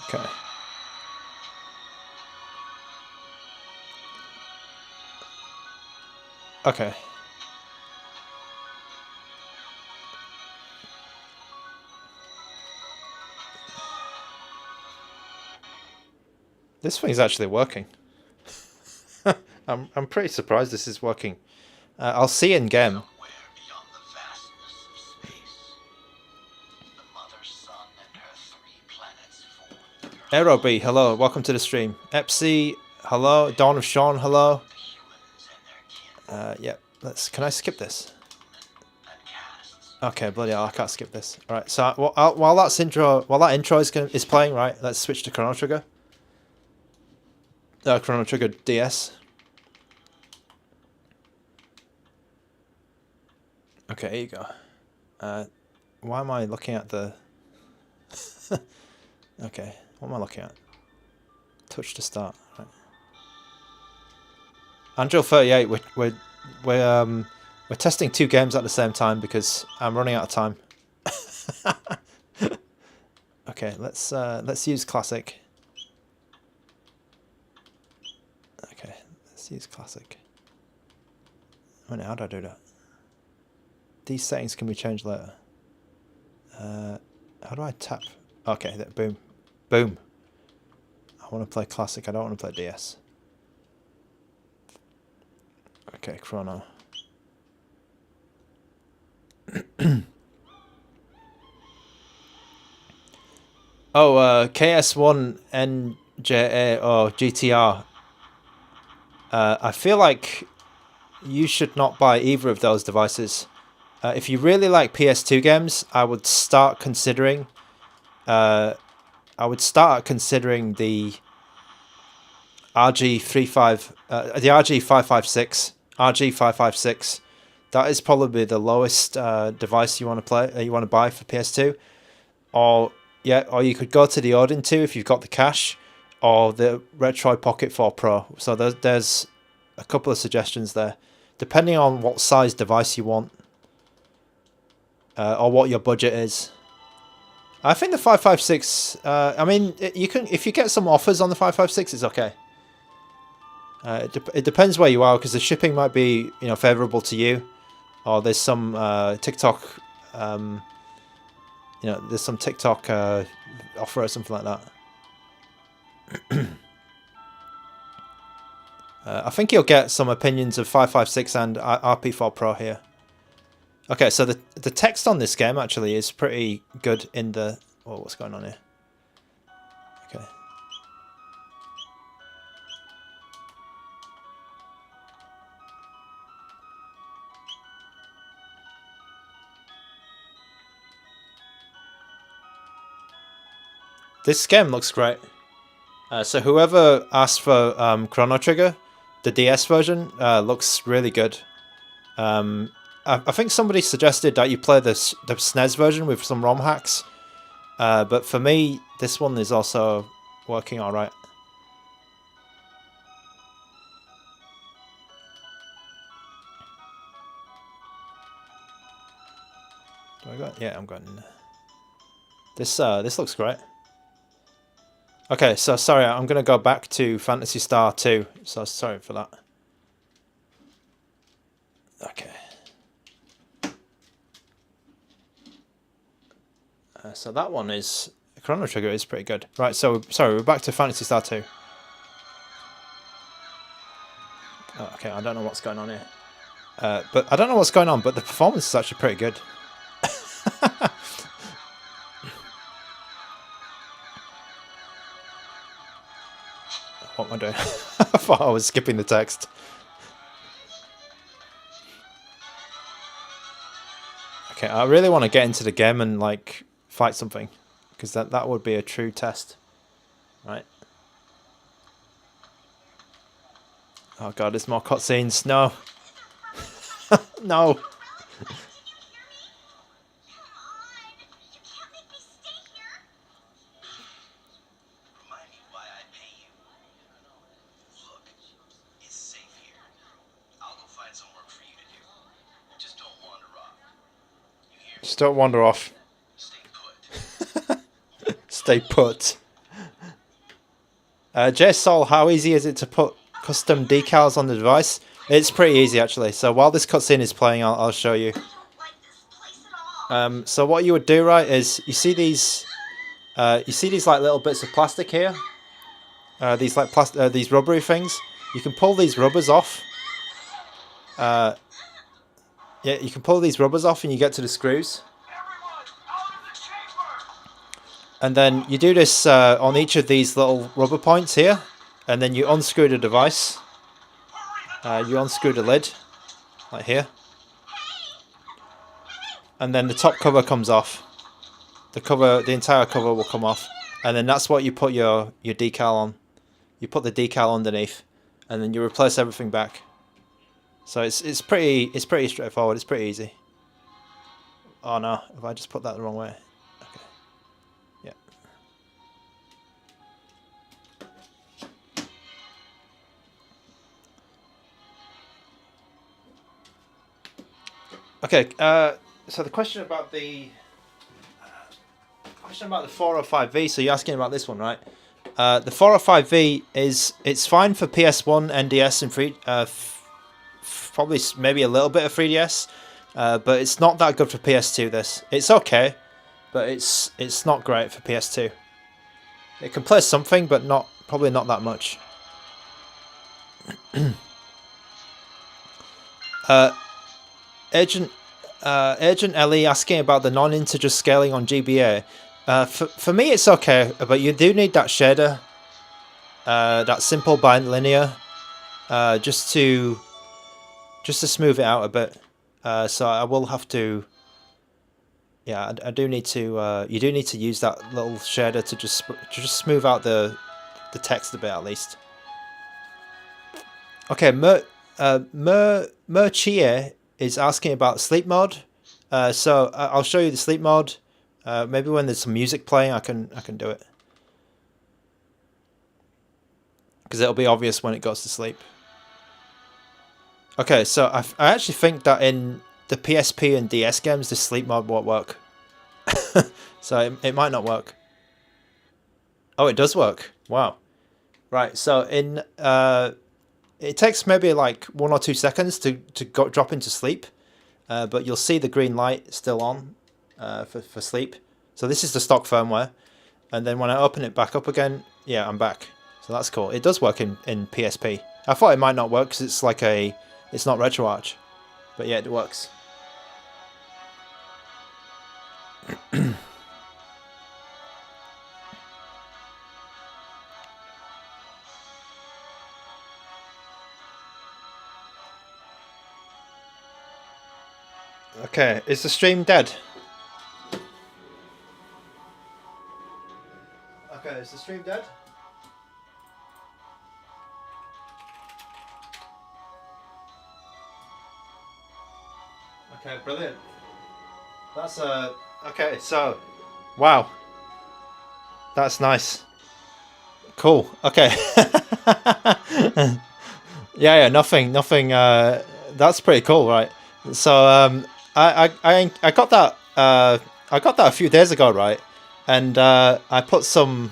Okay. Okay. This thing's actually working. I'm pretty surprised this is working. I'll see in game. Aerob, hello, welcome to the stream. Epsy, hello. Dawn of Shaun, hello. Yeah, can I skip this? Okay, bloody hell, I can't skip this. All right, so while that intro is playing, right? Let's switch to Chrono Trigger. Chrono Trigger DS. Okay, here you go. Why am I looking at the? Okay, what am I looking at? Touch to start. Right. Angel 38. We're testing 2 games at the same time because I'm running out of time. Okay, let's use classic. Okay, let's use classic. Wait, how do I do that? These settings can be changed later. How do I tap? Okay, boom. Boom. I want to play classic, I don't want to play DS. Okay, Chrono. Oh, KS1 NJA or GTR. I feel like you should not buy either of those devices. If you really like PS2 games, I would start considering. The RG556. That is probably the lowest device you want to buy for PS2. Or you could go to the Odin 2 if you've got the cash, or the Retroid Pocket 4 Pro. So there's a couple of suggestions there, depending on what size device you want, or what your budget is. I think the 556. I mean, if you get some offers on the 556, it's okay. It depends where you are, because the shipping might be favorable to you, or there's some TikTok. There's some TikTok offer or something like that. I think you'll get some opinions of 556 and RP4 Pro here. Okay, so the text on this game actually is pretty good in the... Oh, what's going on here? Okay. This game looks great. So whoever asked for Chrono Trigger, the DS version, looks really good. I think somebody suggested that you play the SNES version with some ROM hacks. But for me, this one is also working alright. Do I go? Yeah, I'm going. This looks great. Okay, so sorry, I'm going to go back to Phantasy Star 2. So sorry for that. Okay. So that one is... Chrono Trigger is pretty good. Right, so sorry, we're back to Phantasy Star 2. Oh, okay, I don't know what's going on here. But I don't know what's going on, but the performance is actually pretty good. What am I doing? I thought I was skipping the text. Okay, I really want to get into the game and like fight something, because that would be a true test, right? Oh god, there's more cutscenes. No. No. Just don't wander off. Stay put. JSol, how easy is it to put custom decals on the device? It's pretty easy actually. So while this cutscene is playing, I'll show you. So what you would do, right, is you see these like little bits of plastic here. These rubbery things. You can pull these rubbers off. Yeah, you can pull these rubbers off and you get to the screws. And then you do this on each of these little rubber points here. And then you unscrew the device. You unscrew the lid, like here. And then the top cover comes off. The entire cover will come off. And then that's what you put your decal on. You put the decal underneath. And then you replace everything back. So it's pretty straightforward. It's pretty easy. Oh no! Have I just put that the wrong way? Okay. Yeah. Okay. So the question about the 405V. So you're asking about this one, right? The 405V it's fine for PS1, NDS, and probably maybe a little bit of 3DS, but it's not that good for PS2. It's okay, but it's not great for PS2. It can play something, but probably not that much. Agent Ellie asking about the non-integer scaling on GBA. For me, it's okay, but you do need that shader, that simple bilinear, just to just to smooth it out a bit. So I will have to. Yeah, I do need to. You do need to use that little shader to just smooth out the text a bit at least. Okay, Merchie is asking about sleep mode. So I'll show you the sleep mode. Maybe when there's some music playing, I can do it, because it'll be obvious when it goes to sleep. Okay, so I actually think that in the PSP and DS games, the sleep mode won't work. So it might not work. Oh, it does work. Wow. Right, so in it takes maybe like 1 or 2 seconds to drop into sleep, but you'll see the green light still on for sleep. So this is the stock firmware, and then when I open it back up again, yeah, I'm back. So that's cool. It does work in PSP. I thought it might not work because it's like it's not RetroArch, but yeah, it works. Okay, is the stream dead? Okay, is the stream dead? Okay, brilliant. That's okay, so wow. That's nice. Cool. Okay. Yeah, nothing. That's pretty cool, right? So I got that I got that a few days ago, right? And I put some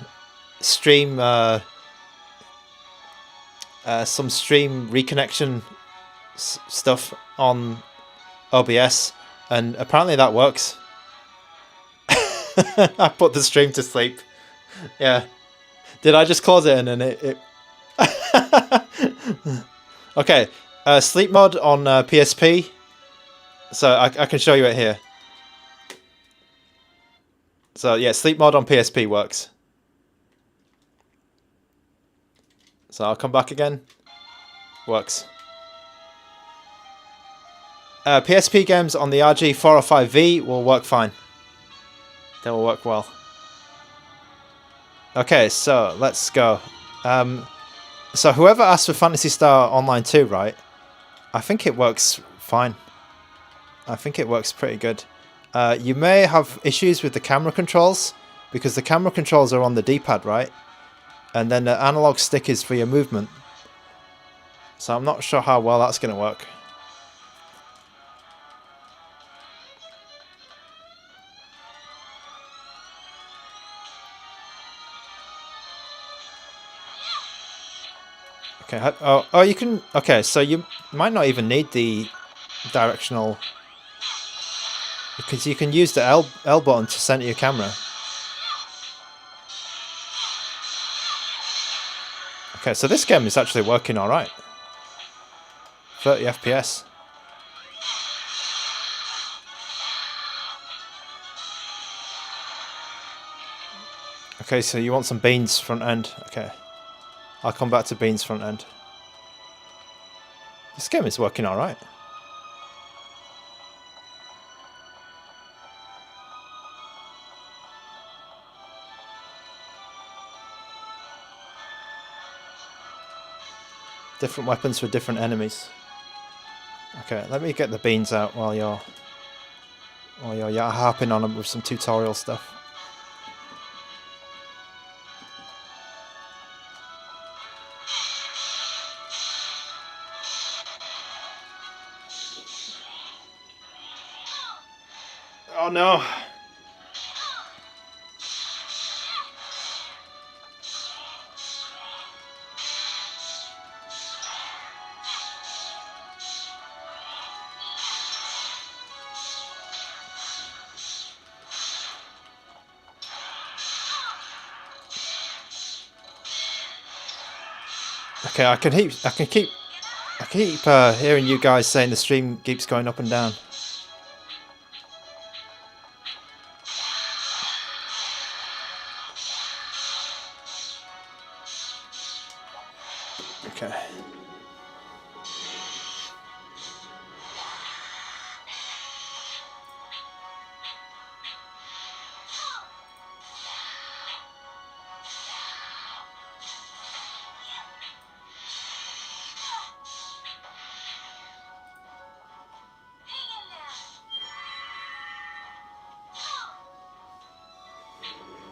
stream reconnection stuff on OBS, and apparently that works. I put the stream to sleep. Yeah. Did I just close it and then it Okay, sleep mode on PSP. So I can show you it here. So yeah, sleep mode on PSP works. So I'll come back again. Works. PSP games on the RG405V will work fine. They will work well. Okay, so let's go. So whoever asked for Phantasy Star Online 2, right? I think it works fine. I think it works pretty good. You may have issues with the camera controls, because the camera controls are on the D-pad, right? And then the analog stick is for your movement. So I'm not sure how well that's going to work. Okay. Oh, you can. Okay, so you might not even need the directional, because you can use the L button to center your camera. Okay, so this game is actually working all right. 30 FPS. Okay, so you want some beans front end. Okay. I'll come back to beans front end. This game is working all right. Different weapons for different enemies. Okay, let me get the beans out while you're harping on them with some tutorial stuff. Oh no! Okay, I can keep hearing you guys saying the stream keeps going up and down. Okay.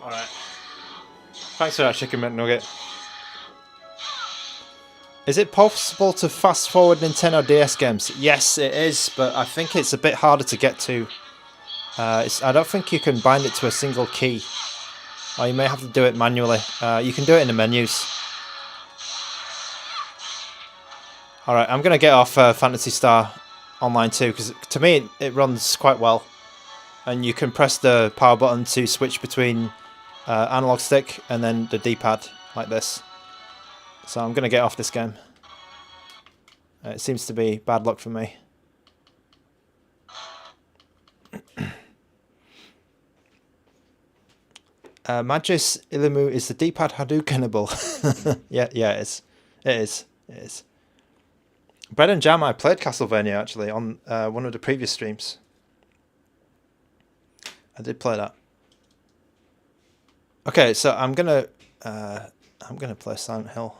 Alright. Thanks for that, Chicken McNugget. Is it possible to fast forward Nintendo DS games? Yes, it is, but I think it's a bit harder to get to. I don't think you can bind it to a single key. Or you may have to do it manually. You can do it in the menus. Alright, I'm going to get off Phantasy Star Online 2, because to me it runs quite well. And you can press the power button to switch between analog stick and then the D-pad, like this. So I'm going to get off this game. It seems to be bad luck for me. Magis Illumu, is the D-pad Hadoukenable? yeah, it is. It is. Bread and Jam, I played Castlevania actually on one of the previous streams. I did play that. Okay, so I'm gonna play Silent Hill.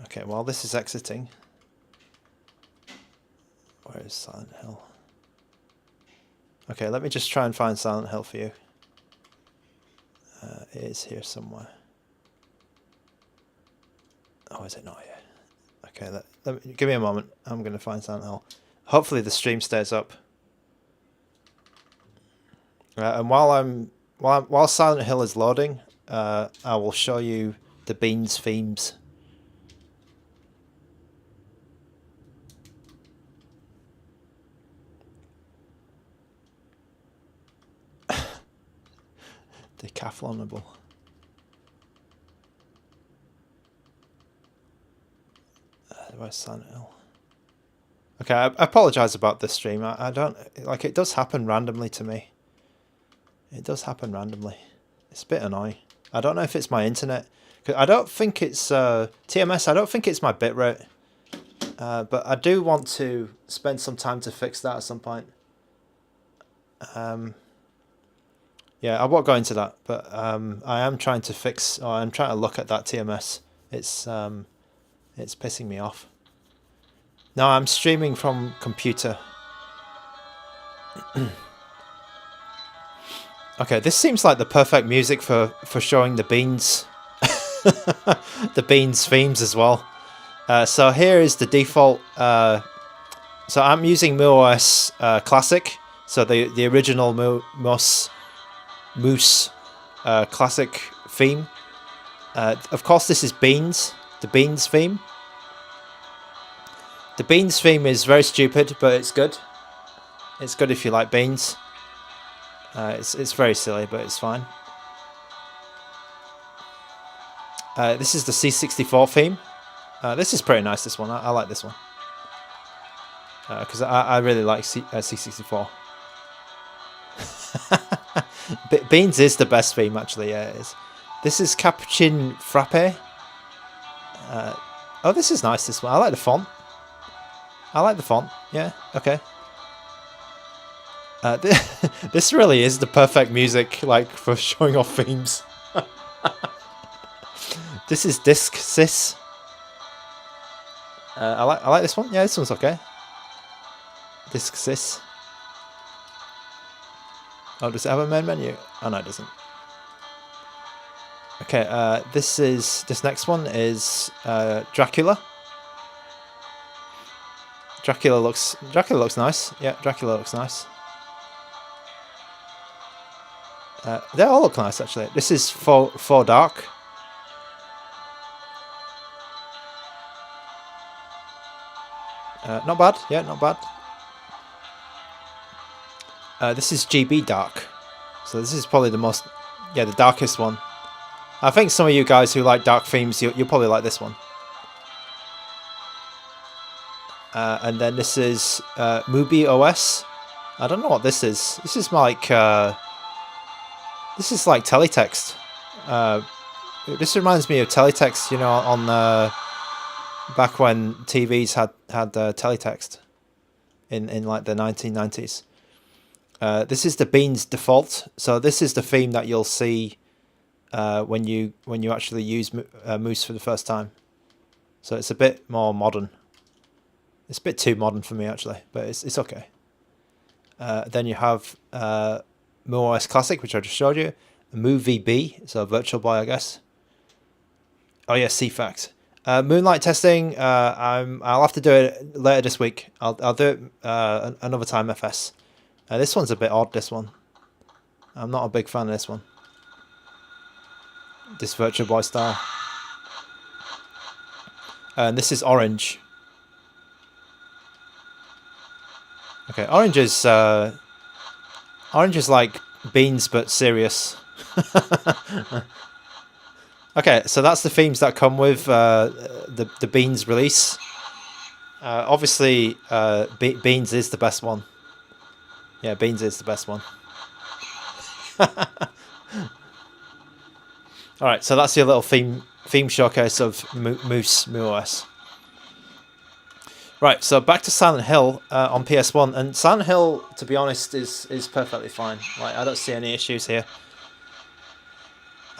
Okay, while this is exiting, where is Silent Hill? Okay, let me just try and find Silent Hill for you. It is here somewhere. Oh, is it not here? Okay, let me, give me a moment. I'm going to find Silent Hill. Hopefully the stream stays up. And while Silent Hill is loading, I will show you the Beans themes. Decathlonable. Where's Silent Hill? Okay, I apologise about this stream. I don't like it. Does happen randomly to me. It does happen randomly. It's a bit annoying. I don't know if it's my internet. I don't think it's TMS. I don't think it's my bitrate. But I do want to spend some time to fix that at some point. Yeah, I won't go into that, but I am trying to fix, or I'm trying to look at that TMS. It's pissing me off. No, I'm streaming from computer. Okay, this seems like the perfect music for showing the Beans, the Beans themes as well. So here is the default. So I'm using muOS Classic, so the original muOS Classic theme. Of course, this is Beans, the Beans theme. The Beans theme is very stupid, but it's good. It's good if you like beans. It's very silly, but it's fine. This is the C64 theme. This is pretty nice, this one. I like this one. Because I really like C64. Beans is the best theme, actually. Yeah, it is. This is Cappuccin Frappe. Oh, this is nice, this one. I like the font. Yeah, okay. This really is the perfect music, like, for showing off themes. This is Disc Sys. I like this one. Yeah, this one's okay. Disc Sys. Oh, does it have a main menu? Oh no, it doesn't. Okay, this next one is Dracula. Dracula looks nice. Yeah, Dracula looks nice. They all look nice, actually. This is for Dark. Not bad. Yeah, not bad. This is GB Dark. So this is probably the darkest one. I think some of you guys who like dark themes, you'll probably like this one. And then this is muOS. I don't know what this is. This is like teletext. This reminds me of teletext, you know, on back when TVs had teletext in like the 1990s. This is the Beans default. So this is the theme that you'll see when you actually use Moose for the first time. So it's a bit more modern. It's a bit too modern for me, actually, but it's okay. Then you have muOS Classic, which I just showed you. muVB, so Virtual Boy, I guess. Oh yeah, CFAX. Moonlight testing. I'll have to do it later this week. I'll do it another time. FS. This one's a bit odd. This one. I'm not a big fan of this one. This Virtual Boy style. And this is orange. Okay, orange is like beans but serious. Okay, so that's the themes that come with the beans release. Obviously, beans is the best one. Yeah, beans is the best one. All right, so that's your little theme showcase of muOS. Right, so back to Silent Hill on PS1, and Silent Hill, to be honest, is perfectly fine. Like, I don't see any issues here.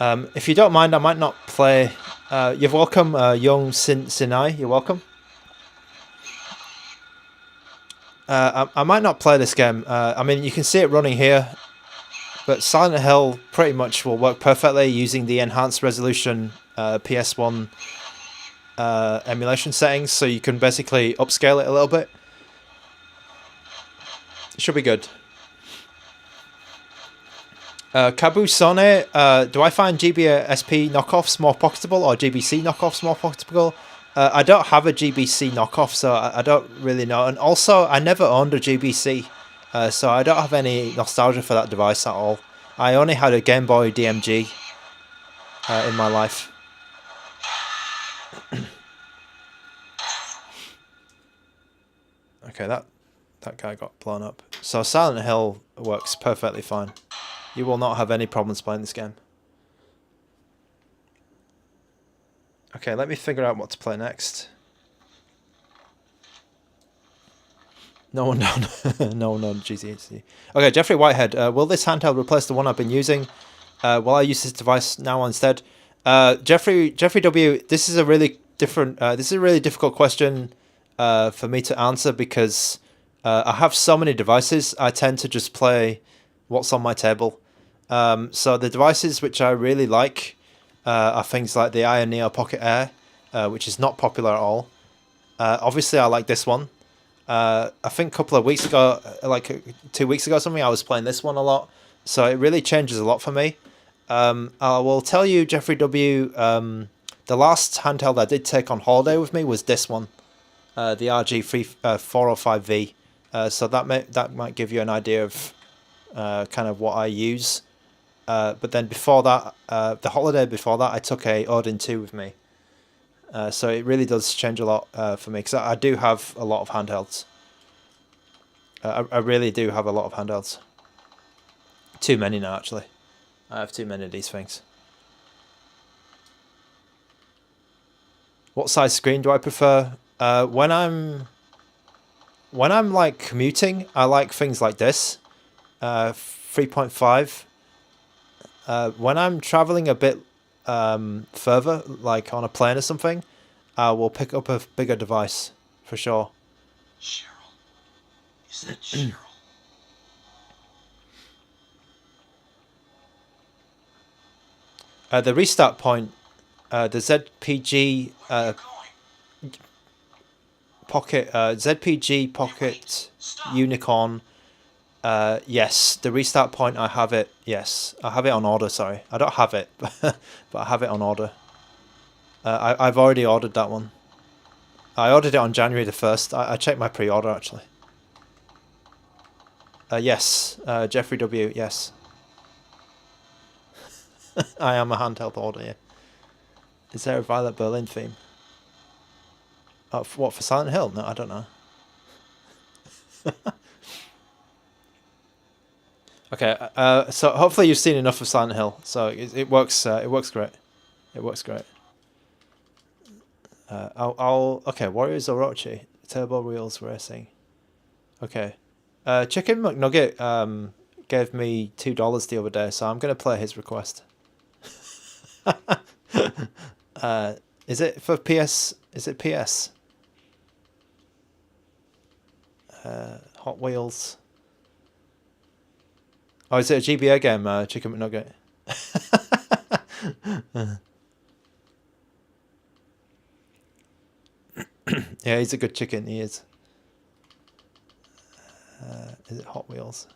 If you don't mind, I might not play. You're welcome, young Sinai. You're welcome. I might not play this game. I mean, you can see it running here, but Silent Hill pretty much will work perfectly using the enhanced resolution PS1 emulation settings, so you can basically upscale it a little bit. It should be good. Kabusone, do I find GBSP knockoffs more pocketable or GBC knockoffs more pocketable? I don't have a GBC knockoff, so I don't really know. And also, I never owned a GBC, so I don't have any nostalgia for that device at all. I only had a Game Boy DMG in my life. Okay, that guy got blown up. So Silent Hill works perfectly fine. You will not have any problems playing this game. Okay, let me figure out what to play next. No one known. No one known GCHC. Okay, Jeffrey Whitehead. Will this handheld replace the one I've been using? Will I use this device now instead? Jeffrey W. This is a really different. This is a really difficult question for me to answer because I have so many devices. I tend to just play what's on my table. So the devices which I really like are things like the Iron Neo Pocket Air, which is not popular at all. Obviously, I like this one. I think a couple of weeks ago, like 2 weeks ago or something, I was playing this one a lot. So it really changes a lot for me. I will tell you, Jeffrey W., the last handheld I did take on holiday with me was this one, the RG405V. So that might give you an idea of kind of what I use. But then before that, the holiday before that, I took a Odin 2 with me. So it really does change a lot for me, because I do have a lot of handhelds. I really do have a lot of handhelds. Too many now, actually. I have too many of these things. What size screen do I prefer? When I'm like commuting, I like things like this, 3.5. When I'm traveling a bit further, like on a plane or something, I will pick up a bigger device for sure. Cheryl. You said Cheryl. The restart point, the ZPG Pocket, ZPG Pocket Unicorn. Yes, the restart point, I have it. Yes, I have it on order. Sorry, I don't have it, but I have it on order. I've already ordered that one. I ordered it on January the 1st. I checked my pre-order actually. Yes, Jeffrey W. Yes, I am a handheld order. Yeah. Is there a Violet Berlin theme? What, for Silent Hill? No, I don't know. Okay, so hopefully you've seen enough of Silent Hill. So it works. It works great. It works great. Okay, Warriors Orochi, Turbo Wheels Racing. Okay, Chicken McNugget gave me $2 the other day, so I'm gonna play his request. Is it for PS? Is it PS? Hot Wheels. Oh, is it a GBA game, Chicken McNugget? Yeah, he's a good chicken, he is. Is it Hot Wheels?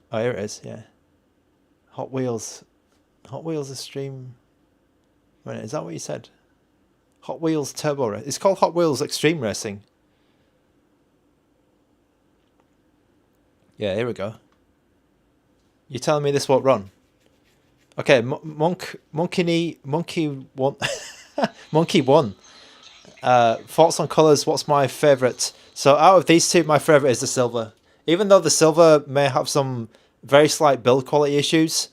Oh, here it is, yeah. Hot Wheels. Hot Wheels Extreme... Wait, is that what you said? Hot Wheels Turbo Race. It's called Hot Wheels Extreme Racing. Yeah, here we go. You're telling me this won't run? Okay, Monkey one. Monkey one. Thoughts on colours. What's my favourite? So out of these two, my favourite is the silver. Even though the silver may have some very slight build quality issues,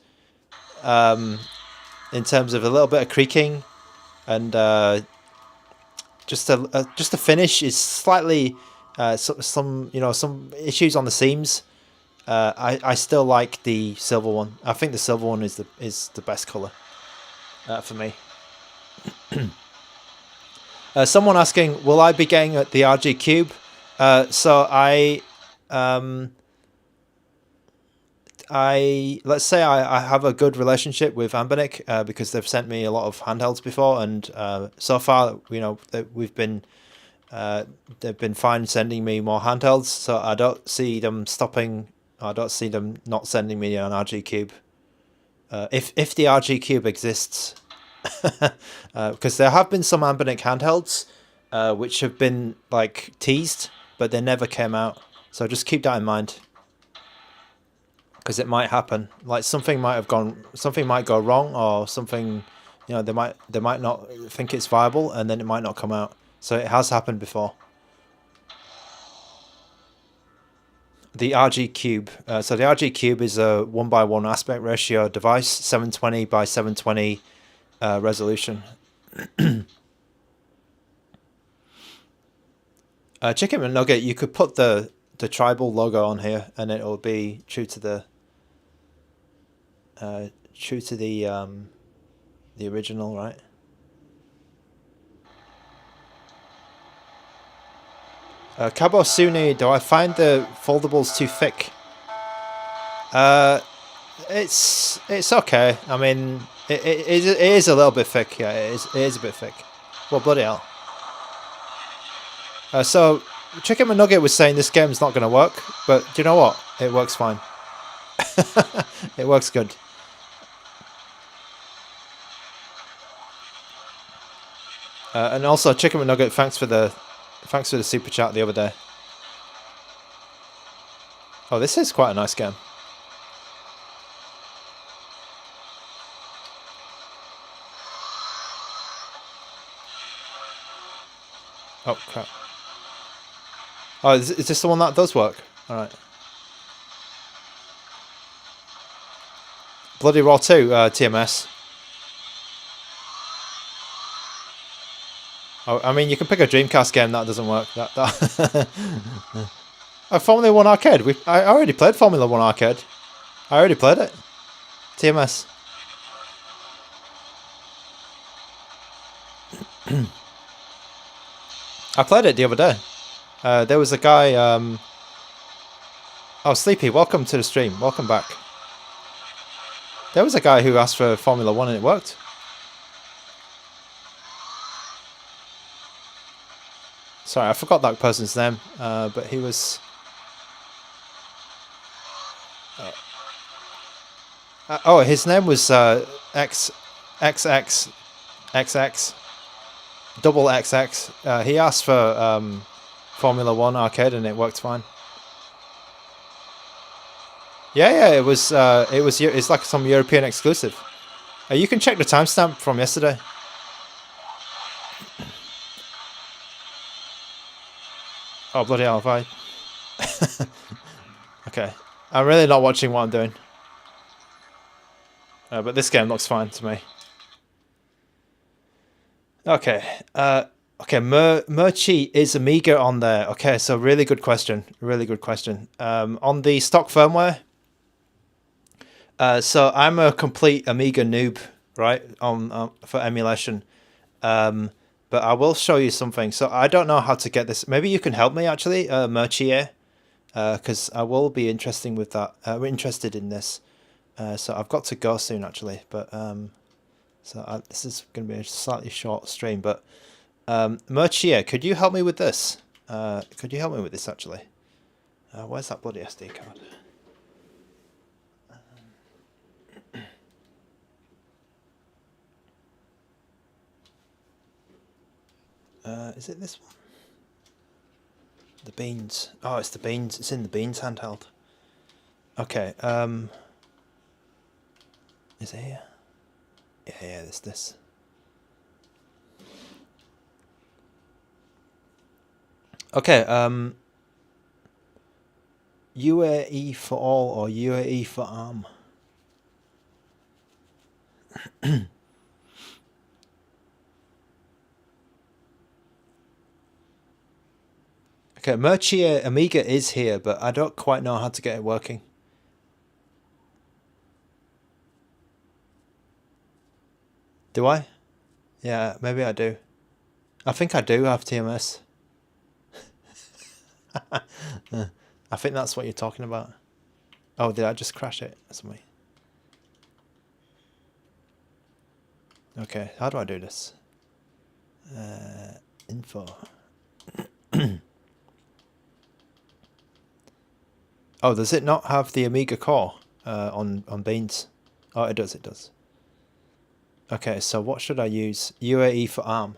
in terms of a little bit of creaking, and just the finish is slightly some issues on the seams. I still like the silver one. I think the silver one is the best colour for me. Someone asking, will I be getting the RG Cube? So let's say I have a good relationship with ANBERNIC because they've sent me a lot of handhelds before, and so far they've been fine sending me more handhelds. So I don't see them stopping. I don't see them not sending me an RG Cube. If the RG Cube exists, because there have been some ANBERNIC handhelds which have been like teased, but they never came out. So just keep that in mind, because it might happen. Like something might go wrong, or something, they might not think it's viable, and then it might not come out. So it has happened before. The RG Cube. So the RG Cube is a 1:1 aspect ratio device, 720 by 720 resolution. Chicken McNugget, you could put the tribal logo on here, and it will be true to the original, right? Cabo Suni, do I find the foldables too thick? It's okay. I mean, it is a little bit thick. Yeah, it is a bit thick. Well, bloody hell. So Chicken McNugget was saying this game's not going to work, but do you know what? It works fine. It works good. And also, Chicken McNugget, thanks for the super chat the other day. Oh, this is quite a nice game. Oh crap! Oh, is this the one that does work? All right. Bloody Raw 2 TMS. Oh, I mean, you can pick a Dreamcast game that doesn't work. Oh, Formula 1 Arcade. I already played Formula 1 Arcade. I already played it. TMS. I played it the other day. There was a guy... Oh, Sleepy, welcome to the stream. Welcome back. There was a guy who asked for Formula 1 and it worked. Sorry, I forgot that person's name, but he was... oh, his name was XXXXX. Double XX. He asked for Formula 1 Arcade and it worked fine. Yeah, it's like some European exclusive. You can check the timestamp from yesterday. Oh, bloody hell, have I... Okay. I'm really not watching what I'm doing. But this game looks fine to me. Okay. Okay, Murchi, is Amiga on there? Okay, so really good question. Really good question. On the stock firmware... so I'm a complete Amiga noob, right, for emulation. But I will show you something. So I don't know how to get this. Maybe you can help me, actually, Merchier. because I will be interested with that. Interested in this. So I've got to go soon actually, but this is going to be a slightly short stream. But Merchia, could you help me with this? Could you help me with this actually? Where's that bloody SD card? Is it this one? The beans. Oh, it's the beans. It's in the beans handheld. Okay. Is it here? Yeah, it's this. Okay. UAE for all or UAE for ARM? Okay, Merchia Amiga is here, but I don't quite know how to get it working. Do I? Yeah, maybe I do. I think I do have TMS. I think that's what you're talking about. Oh, did I just crash it? That's me. Okay, how do I do this? Info. Oh, does it not have the Amiga core on Beans? Oh, it does, it does. Okay, so what should I use? UAE for ARM.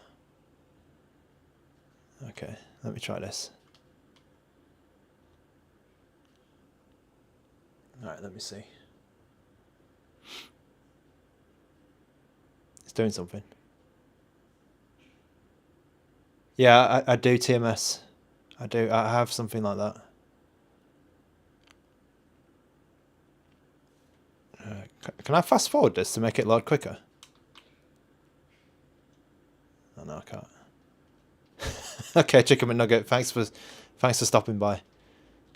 Okay, let me try this. Alright, let me see. It's doing something. Yeah, I do TMS. I do. I have something like that. Can I fast forward this to make it load quicker? Oh no, I can't. Okay, Chicken McNugget, thanks for stopping by.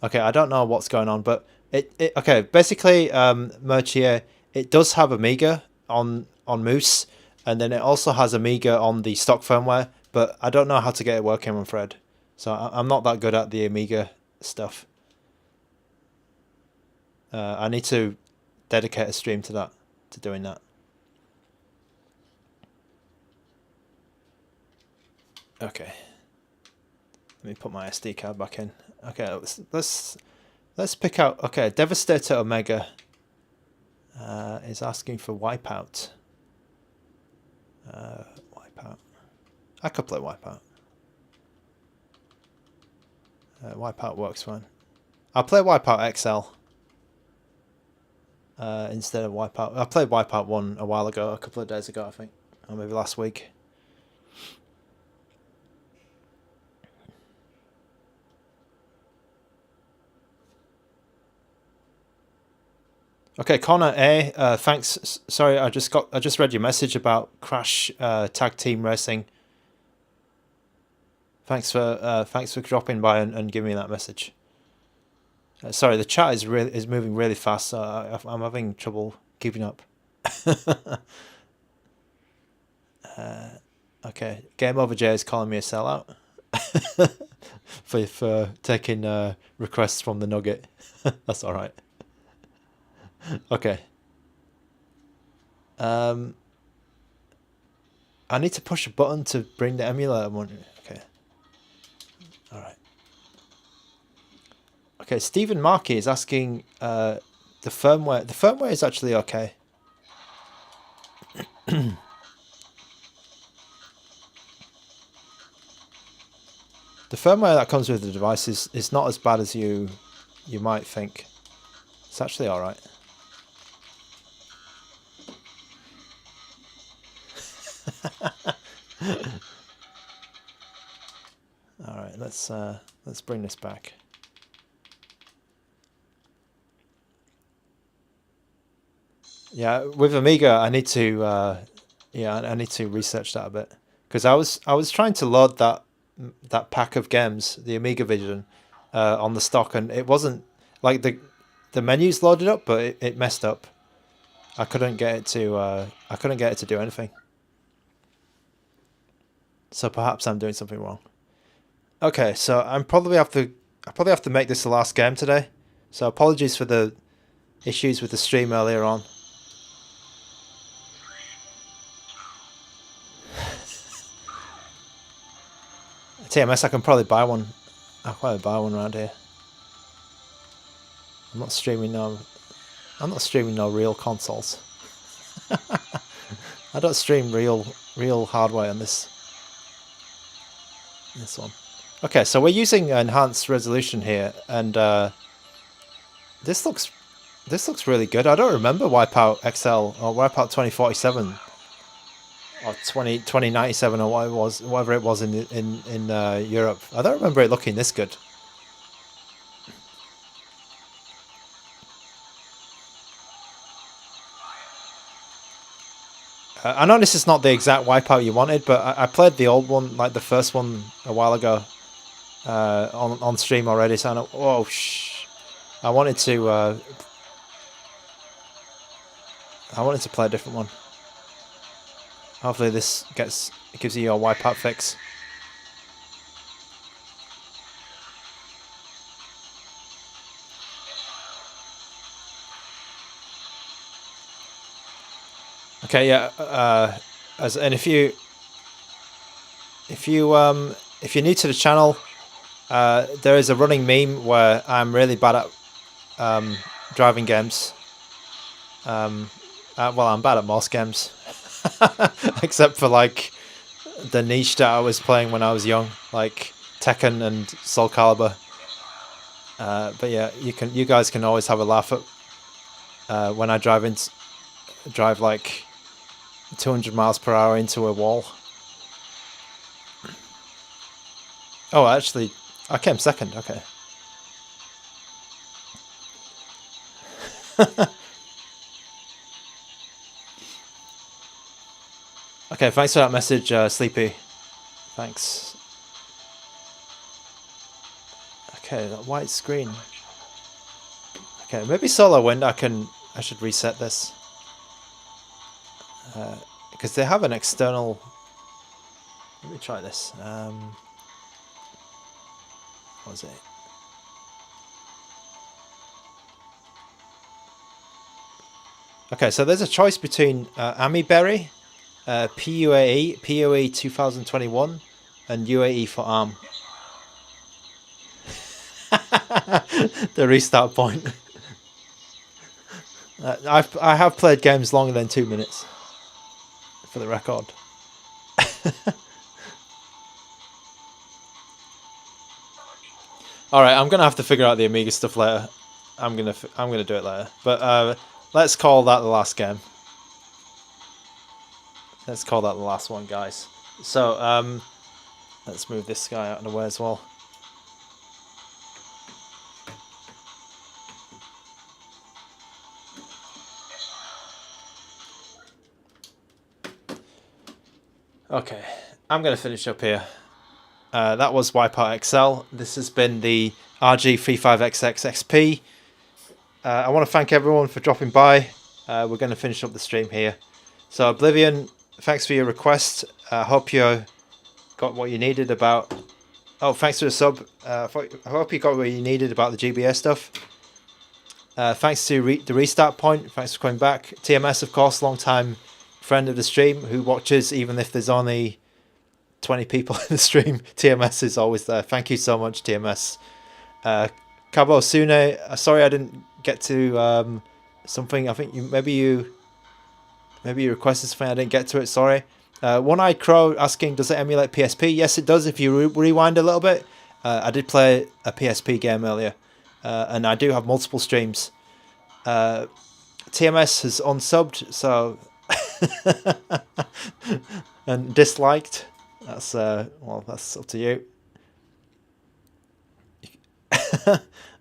Okay, I don't know what's going on, but okay, basically Merchia, it does have Amiga on Moose, and then it also has Amiga on the stock firmware, but I don't know how to get it working, I'm afraid. So I'm not that good at the Amiga stuff. I need to dedicate a stream to that, to doing that. Okay. Let me put my SD card back in. Okay, let's pick out. Okay, Devastator Omega is asking for Wipeout. Wipeout. I could play Wipeout. Wipeout works fine. I'll play Wipeout XL instead of Wipeout. I played Wipeout 1 a while ago, a couple of days ago, I think, or maybe last week. Okay, Connor A. Thanks. Sorry, I just read your message about Crash Tag Team Racing. Thanks for dropping by and giving me that message. Sorry, the chat is moving really fast, so I'm having trouble keeping up. Okay, Game Over J is calling me a sellout for taking requests from the Nugget. That's all right. Okay. I need to push a button to bring the emulator one. Okay. All right. Okay, Stephen Markey is asking the firmware. The firmware is actually okay. The firmware that comes with the device is not as bad as you might think. It's actually all right. All right, let's bring this back. Yeah, with Amiga, I need to I need to research that a bit, because I was trying to load that pack of games, the Amiga Vision, on the stock, and it wasn't like the menus loaded up, but it messed up. I couldn't get it to do anything. So perhaps I'm doing something wrong. Okay, so I'm probably have I probably have to make this the last game today. So apologies for the issues with the stream earlier on. TMS, I can probably buy one. I'll probably buy one around here. I'm not streaming no real consoles. I don't stream real hardware on this one. Okay, so we're using enhanced resolution here, and this looks really good. I don't remember Wipeout XL or Wipeout 2047 or 2097 or whatever it was in Europe. I don't remember it looking this good. I know this is not the exact Wipeout you wanted, but I played the old one, like the first one, a while ago on stream already. So I know, I wanted to play a different one. Hopefully this gives you your Wipeout fix. Okay, yeah. And if you're new to the channel, there is a running meme where I'm really bad at driving games. Well, I'm bad at most games, except for like the niche that I was playing when I was young, like Tekken and Soul Calibur. But yeah, you guys can always have a laugh at when I drive like 200 miles per hour into a wall. Oh, actually, I came second. Okay. Okay, thanks for that message, Sleepy. Thanks. Okay, that white screen. Okay, maybe Solar Wind. I should reset this. Because they have an external. Let me try this. What was it? Okay, so there's a choice between AmiBerry, PUAE 2021, and UAE for ARM. The restart point. I have played games longer than 2 minutes, for the record. All right, I'm gonna have to figure out the Amiga stuff later. I'm gonna do it later. But let's call that the last game. Let's call that the last one, guys. So let's move this guy out of the way as well. Okay, I'm going to finish up here. That was Wipeout XL. This has been the RG35XXSP. I want to thank everyone for dropping by. We're going to finish up the stream here. So Oblivion, thanks for your request. I hope you got what you needed about... Oh, thanks for the sub. I hope you got what you needed about the GBA stuff. Thanks to the Restart Point. Thanks for coming back. TMS, of course, long time friend of the stream who watches even if there's only 20 people in the stream. TMS is always there. Thank you so much, TMS. Cabo Sune, sorry I didn't get to something. I think maybe you requested something, I didn't get to it, sorry. One-Eyed Crow asking, does it emulate PSP? Yes, it does. If you rewind a little bit, I did play a PSP game earlier, and I do have multiple streams. TMS has unsubbed, so and disliked. That's well, that's up to you.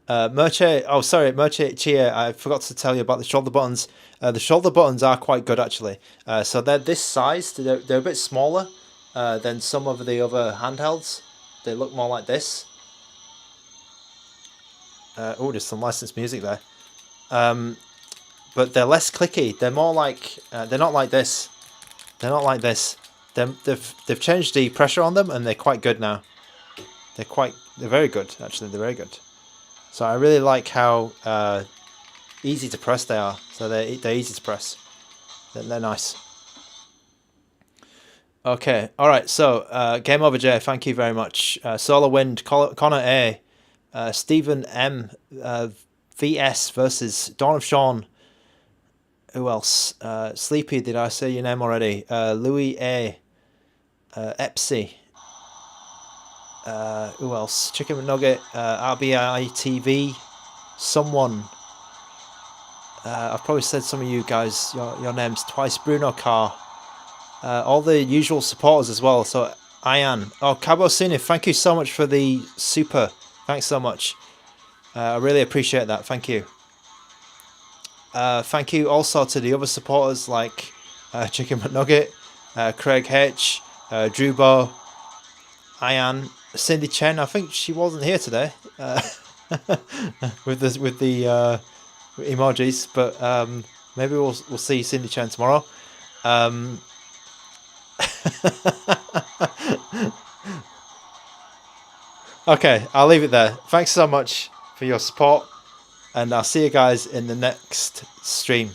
Merche, oh sorry, Merche Chia, I forgot to tell you about the shoulder buttons. The shoulder buttons are quite good actually. So they're this size, they're a bit smaller than some of the other handhelds. They look more like this. Oh, there's some licensed music there. But they're less clicky. They're more like, they're not like this. They're not like this. They've changed the pressure on them and they're quite good now. They're quite They're very good, actually. They're very good. So I really like how easy to press they are. So they're easy to press. They're nice. Okay, all right. So game over, Jay. Thank you very much. Solar Wind, Connor A, Stephen M, VS versus Dawn of Sean. Who else? Sleepy. Did I say your name already? Louis A, Epsy. Who else? Chicken McNugget, RBI TV, someone. I've probably said some of you guys your names twice. Bruno Carr, all the usual supporters as well. So Ian, Cabo Cine, thank you so much for the super. Thanks so much. I really appreciate that. Thank you. Thank you also to the other supporters like Chicken McNugget, Craig H, Drubo, Ian. Cindy Chen, I think she wasn't here today with the emojis, but maybe we'll see Cindy Chen tomorrow. Okay, I'll leave it there. Thanks so much for your support, and I'll see you guys in the next stream.